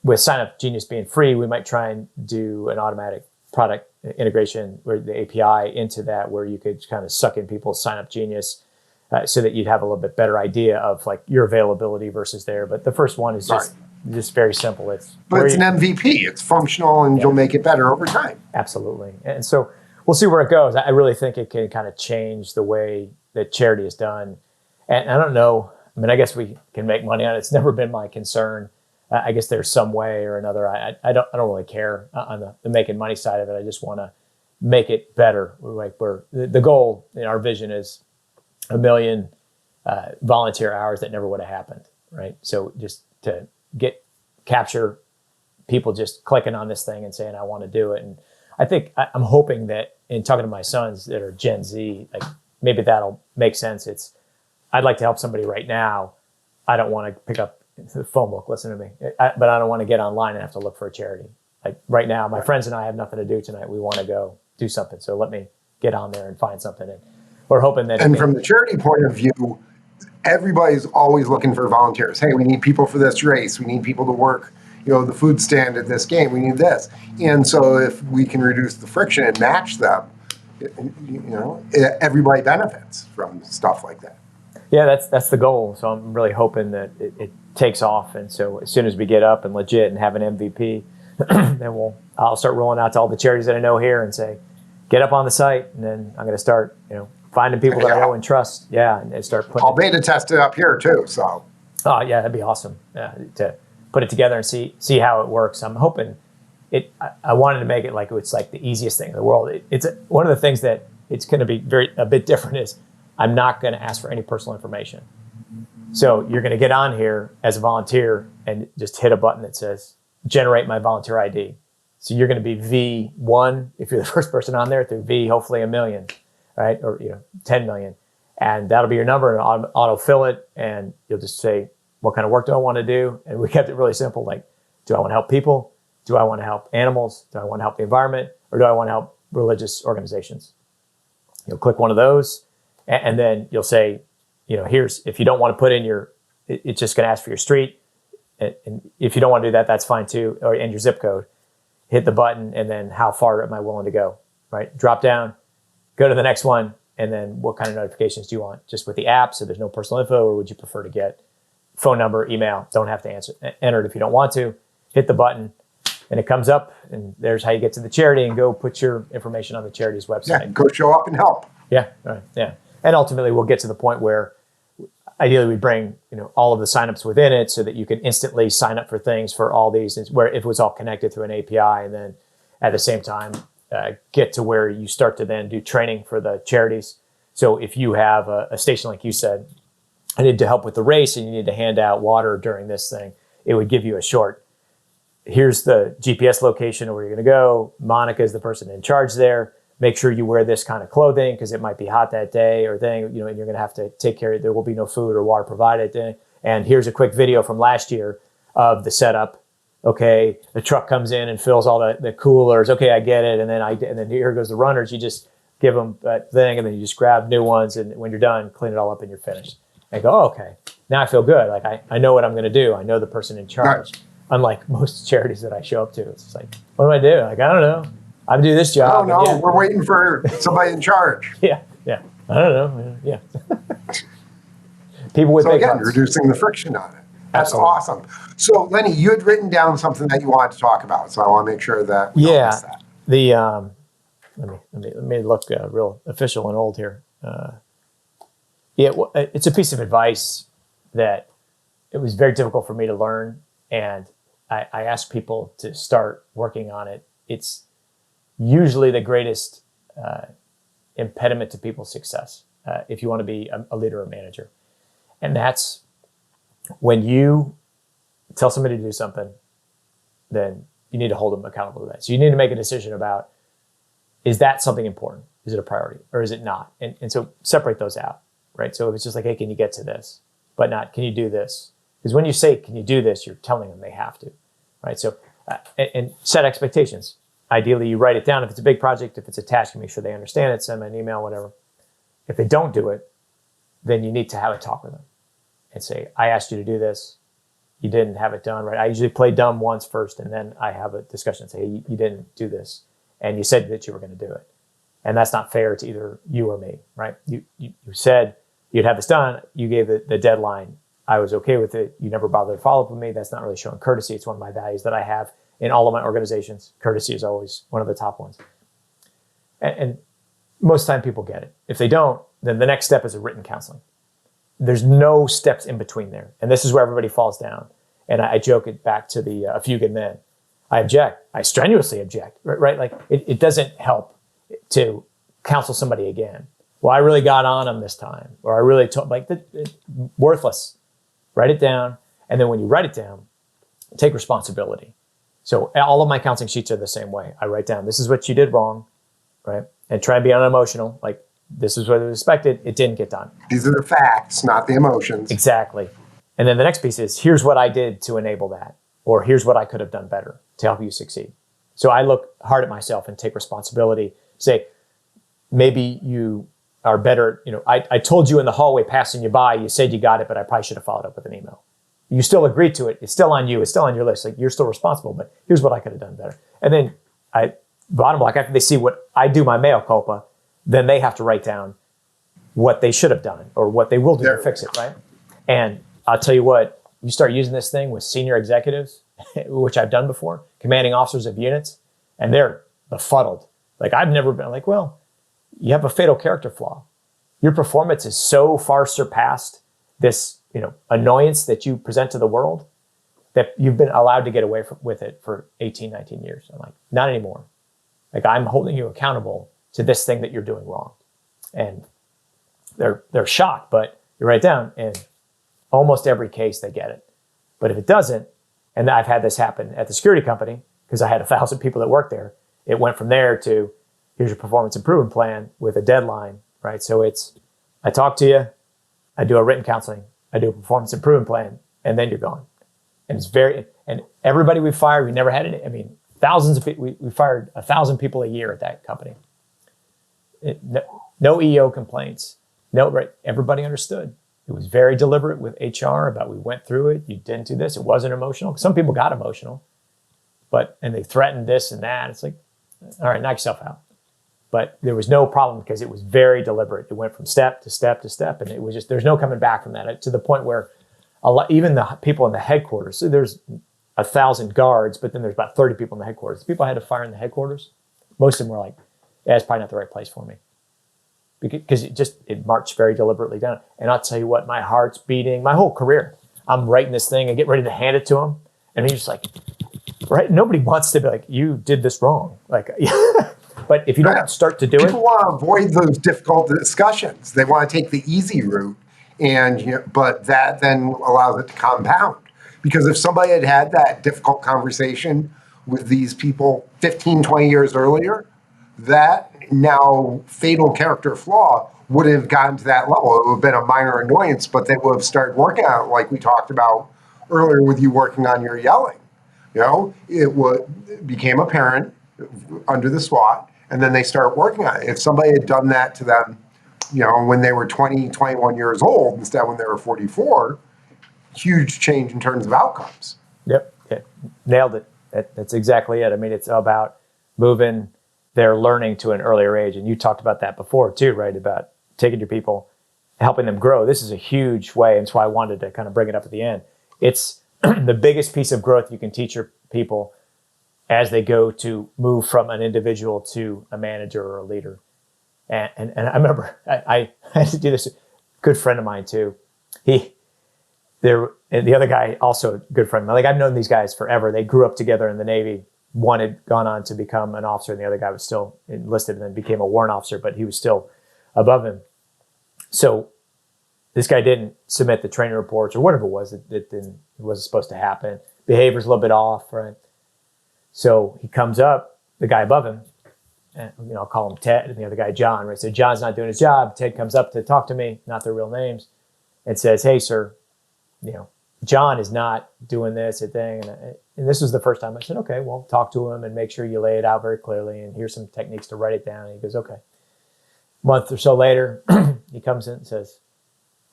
With Sign Up Genius being free, we might try and do an automatic product integration where the API into that, where you could kind of suck in people's Sign Up Genius, so that you'd have a little bit better idea of like your availability versus there. But the first one is just very simple. It's an MVP. It's functional, and you'll make it better over time. Absolutely. And so we'll see where it goes. I really think it can kind of change the way that charity is done. And I don't know. I mean, I guess we can make money on it. It's never been my concern. I guess there's some way or another. I don't really care on the making money side of it. I just want to make it better. Like the goal in our vision is 1 million volunteer hours that never would have happened, right? So just to capture people just clicking on this thing and saying, I want to do it. And I think I'm hoping that in talking to my sons that are Gen Z, like maybe that'll make sense. I'd like to help somebody right now. I don't want to pick up the phone book, listen to me, but I don't want to get online and have to look for a charity. Like right now, my friends and I have nothing to do tonight. We want to go do something. So let me get on there and find something. And we're hoping that. And from the charity point of view, everybody's always looking for volunteers. Hey, we need people for this race. We need people to work, the food stand at this game. We need this. And so if we can reduce the friction and match them, everybody benefits from stuff like that. Yeah, that's the goal. So I'm really hoping that it takes off. And so as soon as we get up and legit and have an MVP, then I'll start rolling out to all the charities that I know here and say, get up on the site. And then I'm going to start, finding people that I know and trust. Yeah. And start putting. I'll beta test it up here too. So. Oh yeah, that'd be awesome. To put it together and see how it works. I'm hoping I wanted to make it like it's like the easiest thing in the world. It's one of the things that it's going to be a bit different is I'm not going to ask for any personal information. So you're going to get on here as a volunteer and just hit a button that says generate my volunteer ID. So you're going to be V1 if you're the first person on there, through V, hopefully 1 million, right? Or 10 million. And that'll be your number, and auto fill it, and you'll just say, what kind of work do I want to do? And we kept it really simple. Like, do I want to help people? Do I want to help animals? Do I want to help the environment? Or do I want to help religious organizations? You'll click one of those, and then you'll say, here's, if you don't want to put in it's just going to ask for your street. And if you don't want to do that, that's fine too. And your zip code. Hit the button, and then how far am I willing to go, right? Drop down, go to the next one, and then what kind of notifications do you want? Just with the app, so there's no personal info, or would you prefer to get phone number, email? Don't have to enter it if you don't want to. Hit the button, and it comes up, and there's how you get to the charity and go put your information on the charity's website. Yeah, go show up and help. Yeah, right, yeah. And ultimately, we'll get to the point where ideally we bring all of the signups within it so that you can instantly sign up for things for all these, where if it was all connected through an API, and then at the same time get to where you start to then do training for the charities. So if you have a station, like you said, I need to help with the race and you need to hand out water during this thing, it would give you a short, here's the GPS location of where you're going to go. Monica is the person in charge there. Make sure you wear this kind of clothing because it might be hot that day or thing, and you're going to have to take care of it. There will be no food or water provided. And here's a quick video from last year of the setup. Okay, the truck comes in and fills all the coolers. Okay, I get it. And then here goes the runners. You just give them that thing, and then you just grab new ones. And when you're done, clean it all up and you're finished. And go, oh, okay, now I feel good. Like I know what I'm going to do. I know the person in charge. Right. Unlike most charities that I show up to, it's just like, what do I do? Like, I don't know. I do this job. Oh, no, yeah. We're waiting for somebody in charge. Yeah. I don't know. Yeah. People with big hearts. Reducing the friction on it. That's Absolutely. Awesome. So, Lenny, you had written down something that you wanted to talk about, so I want to make sure that we don't miss that. Let me look real official and old here. It's a piece of advice that it was very difficult for me to learn, and I asked people to start working on it. It's usually the greatest impediment to people's success if you want to be a leader or manager. And that's when you tell somebody to do something, then you need to hold them accountable to that. So you need to make a decision about, is that something important? Is it a priority or is it not? And so separate those out, right? So if it's just like, hey, can you get to this? But not, can you do this? Because when you say, can you do this? You're telling them they have to, right? So, and set expectations. Ideally, you write it down. If it's a big project, if it's a task, you make sure they understand it, send them an email, whatever. If they don't do it, then you need to have a talk with them and say, I asked you to do this. You didn't have it done, right? I usually play dumb once first, and then I have a discussion and say, hey, you didn't do this. And you said that you were going to do it. And that's not fair to either you or me, right? You said you'd have this done. You gave the deadline. I was okay with it. You never bothered to follow up with me. That's not really showing courtesy. It's one of my values that I have in all of my organizations. Courtesy is always one of the top ones. And most of the time people get it. If they don't, then the next step is a written counseling. There's no steps in between there. And this is where everybody falls down. And I joke it back to the A Few Good Men. I object. I strenuously object, right? Like it doesn't help to counsel somebody again. Well, I really got on them this time. Or I really told, worthless. Write it down. And then when you write it down, take responsibility. So all of my counseling sheets are the same way. I write down, this is what you did wrong, right? And try and be unemotional. Like, This is what was expected. It didn't get done. These are the facts, not the emotions. Exactly. And then the next piece is, here's what I did to enable that, or here's what I could have done better to help you succeed. So I look hard at myself and take responsibility. Say, maybe you are better. I told you in the hallway passing you by, you said you got it, but I probably should have followed up with an email. You still agreed to it. It's still on you. It's still on your list. Like, you're still responsible, but here's what I could have done better. And then bottom line, after they see what I do, my mea culpa, then they have to write down what they should have done or what they will do to fix it, right? And I'll tell you what, you start using this thing with senior executives, which I've done before, commanding officers of units, and they're befuddled. Like, I've never been like, well, you have a fatal character flaw. Your performance is so far surpassed this, annoyance that you present to the world that you've been allowed to get away with it for 18, 19 years. I'm like, not anymore. Like, I'm holding you accountable to this thing that you're doing wrong. And they're shocked, but you write it down, and almost every case they get it. But if it doesn't, and I've had this happen at the security company, because I had 1,000 people that worked there, it went from there to, here's your performance improvement plan with a deadline, right? So it's, I talk to you, I do a written counseling, I do a performance improvement plan, and then you're gone. And it's and everybody we fired, we never had any, thousands of people, we fired 1,000 people a year at that company. No EO complaints. No, right? Everybody understood. It was very deliberate with HR about, we went through it. You didn't do this. It wasn't emotional. Some people got emotional, and they threatened this and that. It's like, all right, knock yourself out. But there was no problem because it was very deliberate. It went from step to step to step, and it was just, there's no coming back from that, to the point where even the people in the headquarters, so there's 1,000 guards, but then there's about 30 people in the headquarters. The people I had to fire in the headquarters, most of them were like, yeah, it's probably not the right place for me. Because it marched very deliberately down. And I'll tell you what, my heart's beating, my whole career. I'm writing this thing and get ready to hand it to him. And he's just like, right? Nobody wants to be like, you did this wrong. Like, but if you don't start to do People want to avoid those difficult discussions. They want to take the easy route, but that then allows it to compound. Because if somebody had had that difficult conversation with these people 15, 20 years earlier, that now fatal character flaw would have gotten to that level. It would have been a minor annoyance, but they would have started working on it, like we talked about earlier with you working on your yelling. It became apparent under the SWAT, and then they start working on it. If somebody had done that to them, when they were 20, 21 years old, instead when they were 44, huge change in terms of outcomes. Yep. Nailed it. That's exactly it. It's about moving their learning to an earlier age. And you talked about that before too, right? About taking your people, helping them grow. This is a huge way. And that's why I wanted to kind of bring it up at the end. It's the biggest piece of growth you can teach your people as they go to move from an individual to a manager or a leader. And I remember I had to do this. A good friend of mine too. And the other guy, also a good friend of mine. Like, I've known these guys forever. They grew up together in the Navy. One had gone on to become an officer, and the other guy was still enlisted and then became a warrant officer, but he was still above him. So this guy didn't submit the training reports or whatever it was. It wasn't supposed to happen. Behavior's a little bit off, right? So he comes up, the guy above him, and I'll call him Ted, and the other guy John, right? So John's not doing his job. Ted comes up to talk to me, not their real names, and says, hey, sir, John is not doing this thing. And this was the first time I said, okay, well, talk to him and make sure you lay it out very clearly. And here's some techniques to write it down. And he goes, okay. A month or so later, he comes in and says,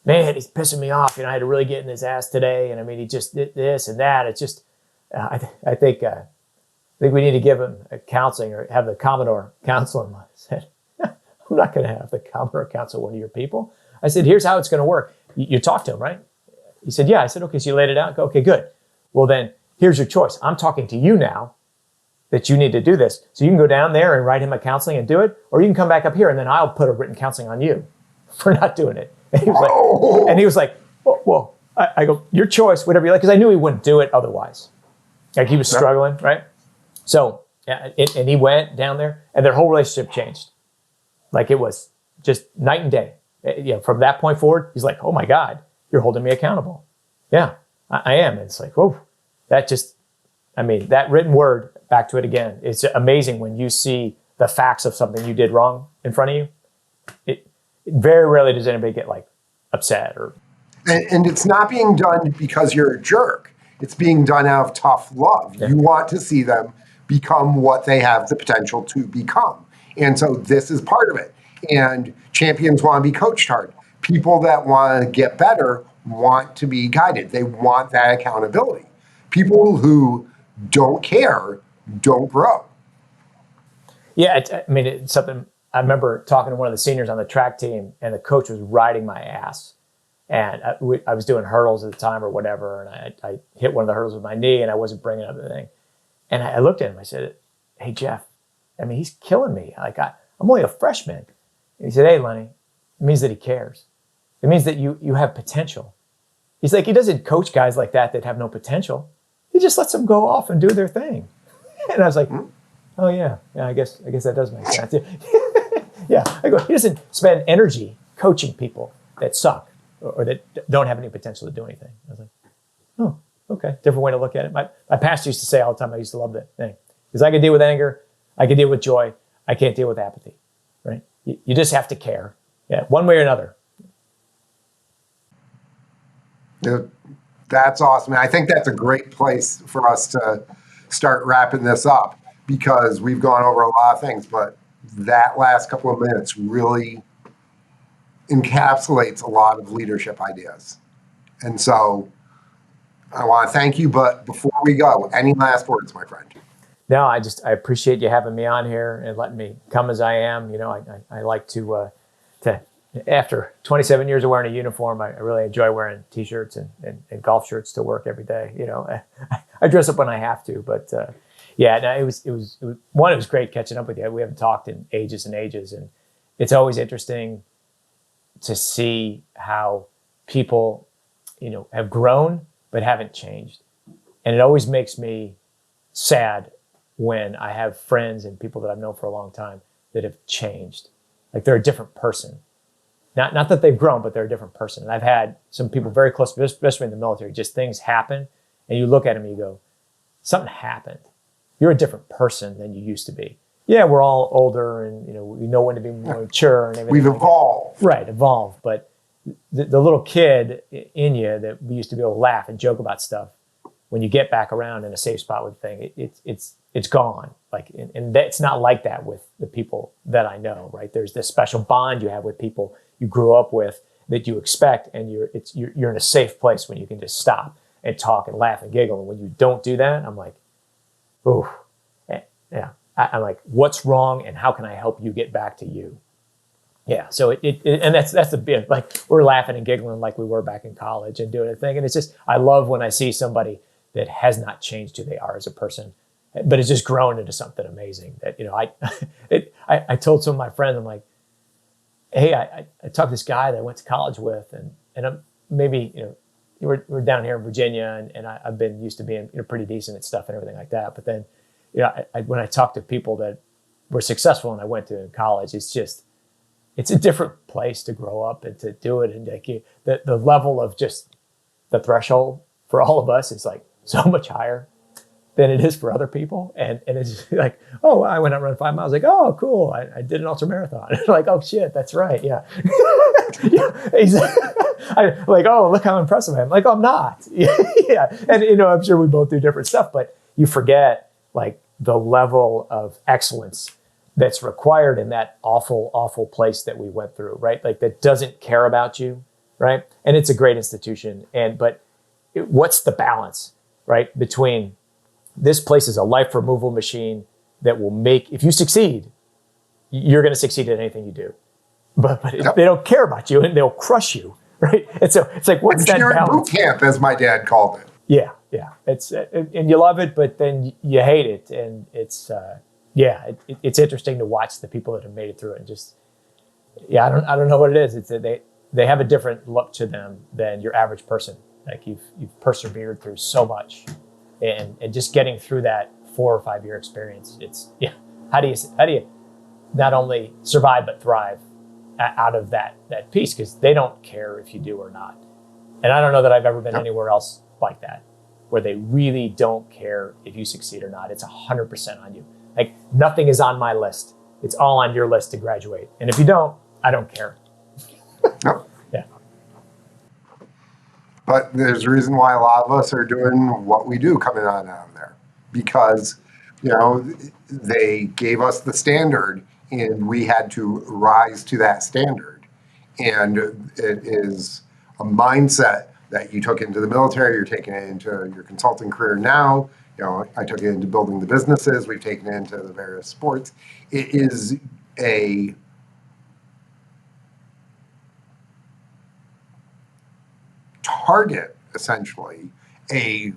man, he's pissing me off. I had to really get in his ass today. And he just did this and that. It's just, I think we need to give him a counseling or have the Commodore counsel him. I said, I'm not going to have the Commodore counsel one of your people. I said, here's how it's going to work. You talk to him, right? He said, yeah. I said, okay, so you laid it out? Go, okay, good. Well, then here's your choice. I'm talking to you now that you need to do this. So you can go down there and write him a counseling and do it, or you can come back up here and then I'll put a written counseling on you for not doing it. And he was like, well, I go, your choice, whatever you like, because I knew he wouldn't do it otherwise. Like, he was struggling, right? So, and he went down there and their whole relationship changed. Like, it was just night and day. From that point forward, he's like, oh my God, you're holding me accountable. Yeah, I am. And it's like, whoa, that written word, back to it again. It's amazing when you see the facts of something you did wrong in front of you, it very rarely does anybody get like upset or. And it's not being done because you're a jerk. It's being done out of tough love. Yeah. You want to see them become what they have the potential to become. And so this is part of it. And champions want to be coached hard. People that want to get better want to be guided. They want that accountability. People who don't care don't grow. Yeah, I mean, it's something I remember talking to one of the seniors on the track team, and the coach was riding my ass. And I was doing hurdles at the time or whatever, and I hit one of the hurdles with my knee, and I wasn't bringing up the thing. And I looked at him, I said, "Hey, Jeff, I mean, he's killing me. Like, I'm only a freshman." And he said, "Hey, Lenny, it means that he cares. It means that you have potential." He's like, he doesn't coach guys like that have no potential. He just lets them go off and do their thing. And I was like, oh, yeah, I guess that does make sense. Yeah, I go, he doesn't spend energy coaching people that suck or that don't have any potential to do anything. I was like, oh, okay, different way to look at it. My pastor used to say all the time, I used to love that thing, because I can deal with anger, I can deal with joy, I can't deal with apathy, right? You just have to care, yeah, one way or another. Yeah, that's awesome. I think that's a great place for us to start wrapping this up, because we've gone over a lot of things, but that last couple of minutes really encapsulates a lot of leadership ideas. And so I want to thank you, but before we go, any last words, my friend? No, I appreciate you having me on here and letting me come as I am. You know, I like to after 27 years of wearing a uniform, I really enjoy wearing t-shirts and golf shirts to work every day. You know, I dress up when I have to, but yeah, no, it was great catching up with you. We haven't talked in ages and ages, and it's always interesting to see how people, you know, have grown but haven't changed. And it always makes me sad when I have friends and people that I've known for a long time that have changed. Like, they're a different person. Not that they've grown, but they're a different person. And I've had some people very close, especially in the military, just things happen, and you look at them and you go, something happened. You're a different person than you used to be. Yeah, we're all older, and you know, we know when to be more mature and everything. We've evolved. Right, evolved. But the little kid in you that we used to be able to laugh and joke about stuff, when you get back around in a safe spot with the thing, it's gone. Like, and that's not like that with the people that I know, right? There's this special bond you have with people you grew up with that you expect, and you're in a safe place when you can just stop and talk and laugh and giggle. And when you don't do that, I'm like, ooh, yeah. I'm like, what's wrong, and how can I help you get back to you? Yeah. So and that's the bit, like, we're laughing and giggling like we were back in college and doing a thing. And it's just, I love when I see somebody that has not changed who they are as a person, but it's just grown into something amazing. That, you know, I told some of my friends, I'm like, hey, I talked to this guy that I went to college with, and I'm maybe, you know, we're down here in Virginia, and I've been used to being, you know, pretty decent at stuff and everything like that. But then, you know, when I talk to people that were successful and I went to in college, it's a different place to grow up and to do it. And like, the level of just the threshold for all of us is like so much higher than it is for other people. And it's like, oh, I went out and run 5 miles. Like, oh, cool. I did an ultra marathon. Like, oh shit, that's right. Yeah. Yeah, like, oh, look how impressive I am. Like, oh, I'm not. Yeah. And, you know, I'm sure we both do different stuff, but you forget like the level of excellence that's required in that awful, awful place that we went through, right? Like, that doesn't care about you, right? And it's a great institution. But what's the balance, right? Between this place is a life removal machine that will make, if you succeed, you're going to succeed at anything you do. But yep. They don't care about you, and they'll crush you, right? And so it's like, what's that balance? Boot camp, as my dad called it. Yeah. It's and you love it, but then you hate it, and it's it's interesting to watch the people that have made it through it. And just, yeah, I don't know what it is. It's they have a different look to them than your average person. Like, you've persevered through so much, and just getting through that 4 or 5 year experience. It's, yeah. How do you not only survive but thrive out of that piece? Because they don't care if you do or not. And I don't know that I've ever been anywhere else like that, where they really don't care if you succeed or not. It's 100% on you. Like, nothing is on my list. It's all on your list to graduate. And if you don't, I don't care. No. Yeah. But there's a reason why a lot of us are doing what we do coming on out of there, because, they gave us the standard and we had to rise to that standard. And it is a mindset that you took into the military, you're taking it into your consulting career now. I took it into building the businesses, we've taken it into the various sports. It is a target, essentially, a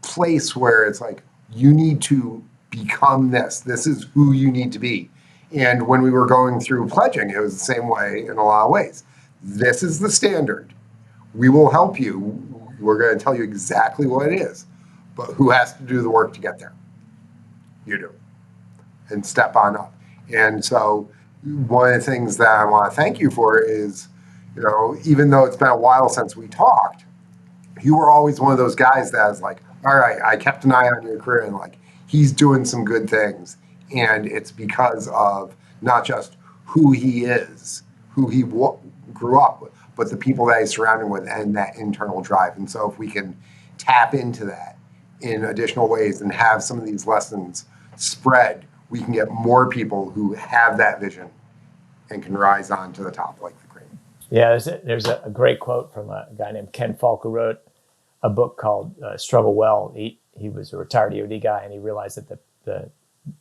place where it's like, you need to become this. This is who you need to be. And when we were going through pledging, it was the same way in a lot of ways. This is the standard. We will help you. We're going to tell you exactly what it is. But who has to do the work to get there? You do. And step on up. And so one of the things that I want to thank you for is, even though it's been a while since we talked, you were always one of those guys that was like, all right, I kept an eye on your career and like, he's doing some good things. And it's because of not just who he is, who he grew up with, but the people that he's surrounded with and that internal drive. And so if we can tap into that in additional ways and have some of these lessons spread, we can get more people who have that vision and can rise on to the top like the cream. Yeah, there's a great quote from a guy named Ken Falk, who wrote a book called Struggle Well. He was a retired EOD guy, and he realized that the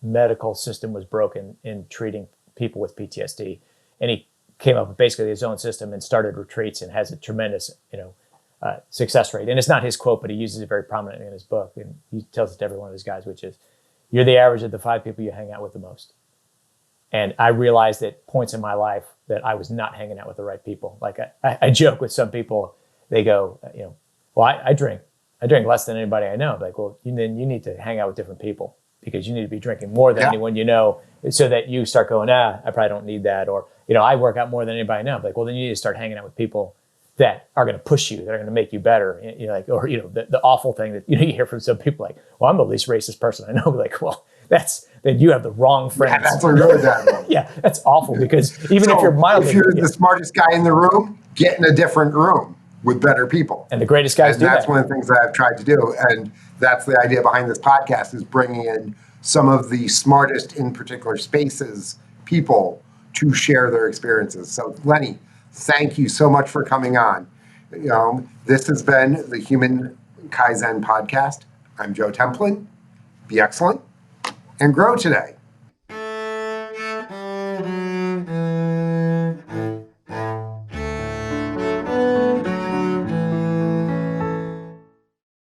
medical system was broken in treating people with PTSD. And he came up with basically his own system and started retreats and has a tremendous, success rate. And it's not his quote, but he uses it very prominently in his book. And he tells it to every one of his guys, which is, you're the average of the 5 people you hang out with the most. And I realized at points in my life that I was not hanging out with the right people. Like I joke with some people, they go, well, I drink less than anybody I know. Like, well, then you need to hang out with different people, because you need to be drinking more than anyone you know, so that you start going, I probably don't need that. Or, I work out more than anybody I know. Like, well, then you need to start hanging out with people that are going to push you, that are going to make you better. The awful thing that, you hear from some people like, well, I'm the least racist person I know. Like, well, then you have the wrong friends. Yeah, that's a really bad one. Yeah, that's awful, because even if you're mildly... If you're the smartest guy in the room, get in a different room with better people. And the greatest guys do that. And that's one of the things that I've tried to do. And that's the idea behind this podcast, is bringing in some of the smartest in particular spaces people to share their experiences. So Lenny, thank you so much for coming on. This has been the Human Kaizen Podcast. I'm Joe Templin. Be excellent and grow today.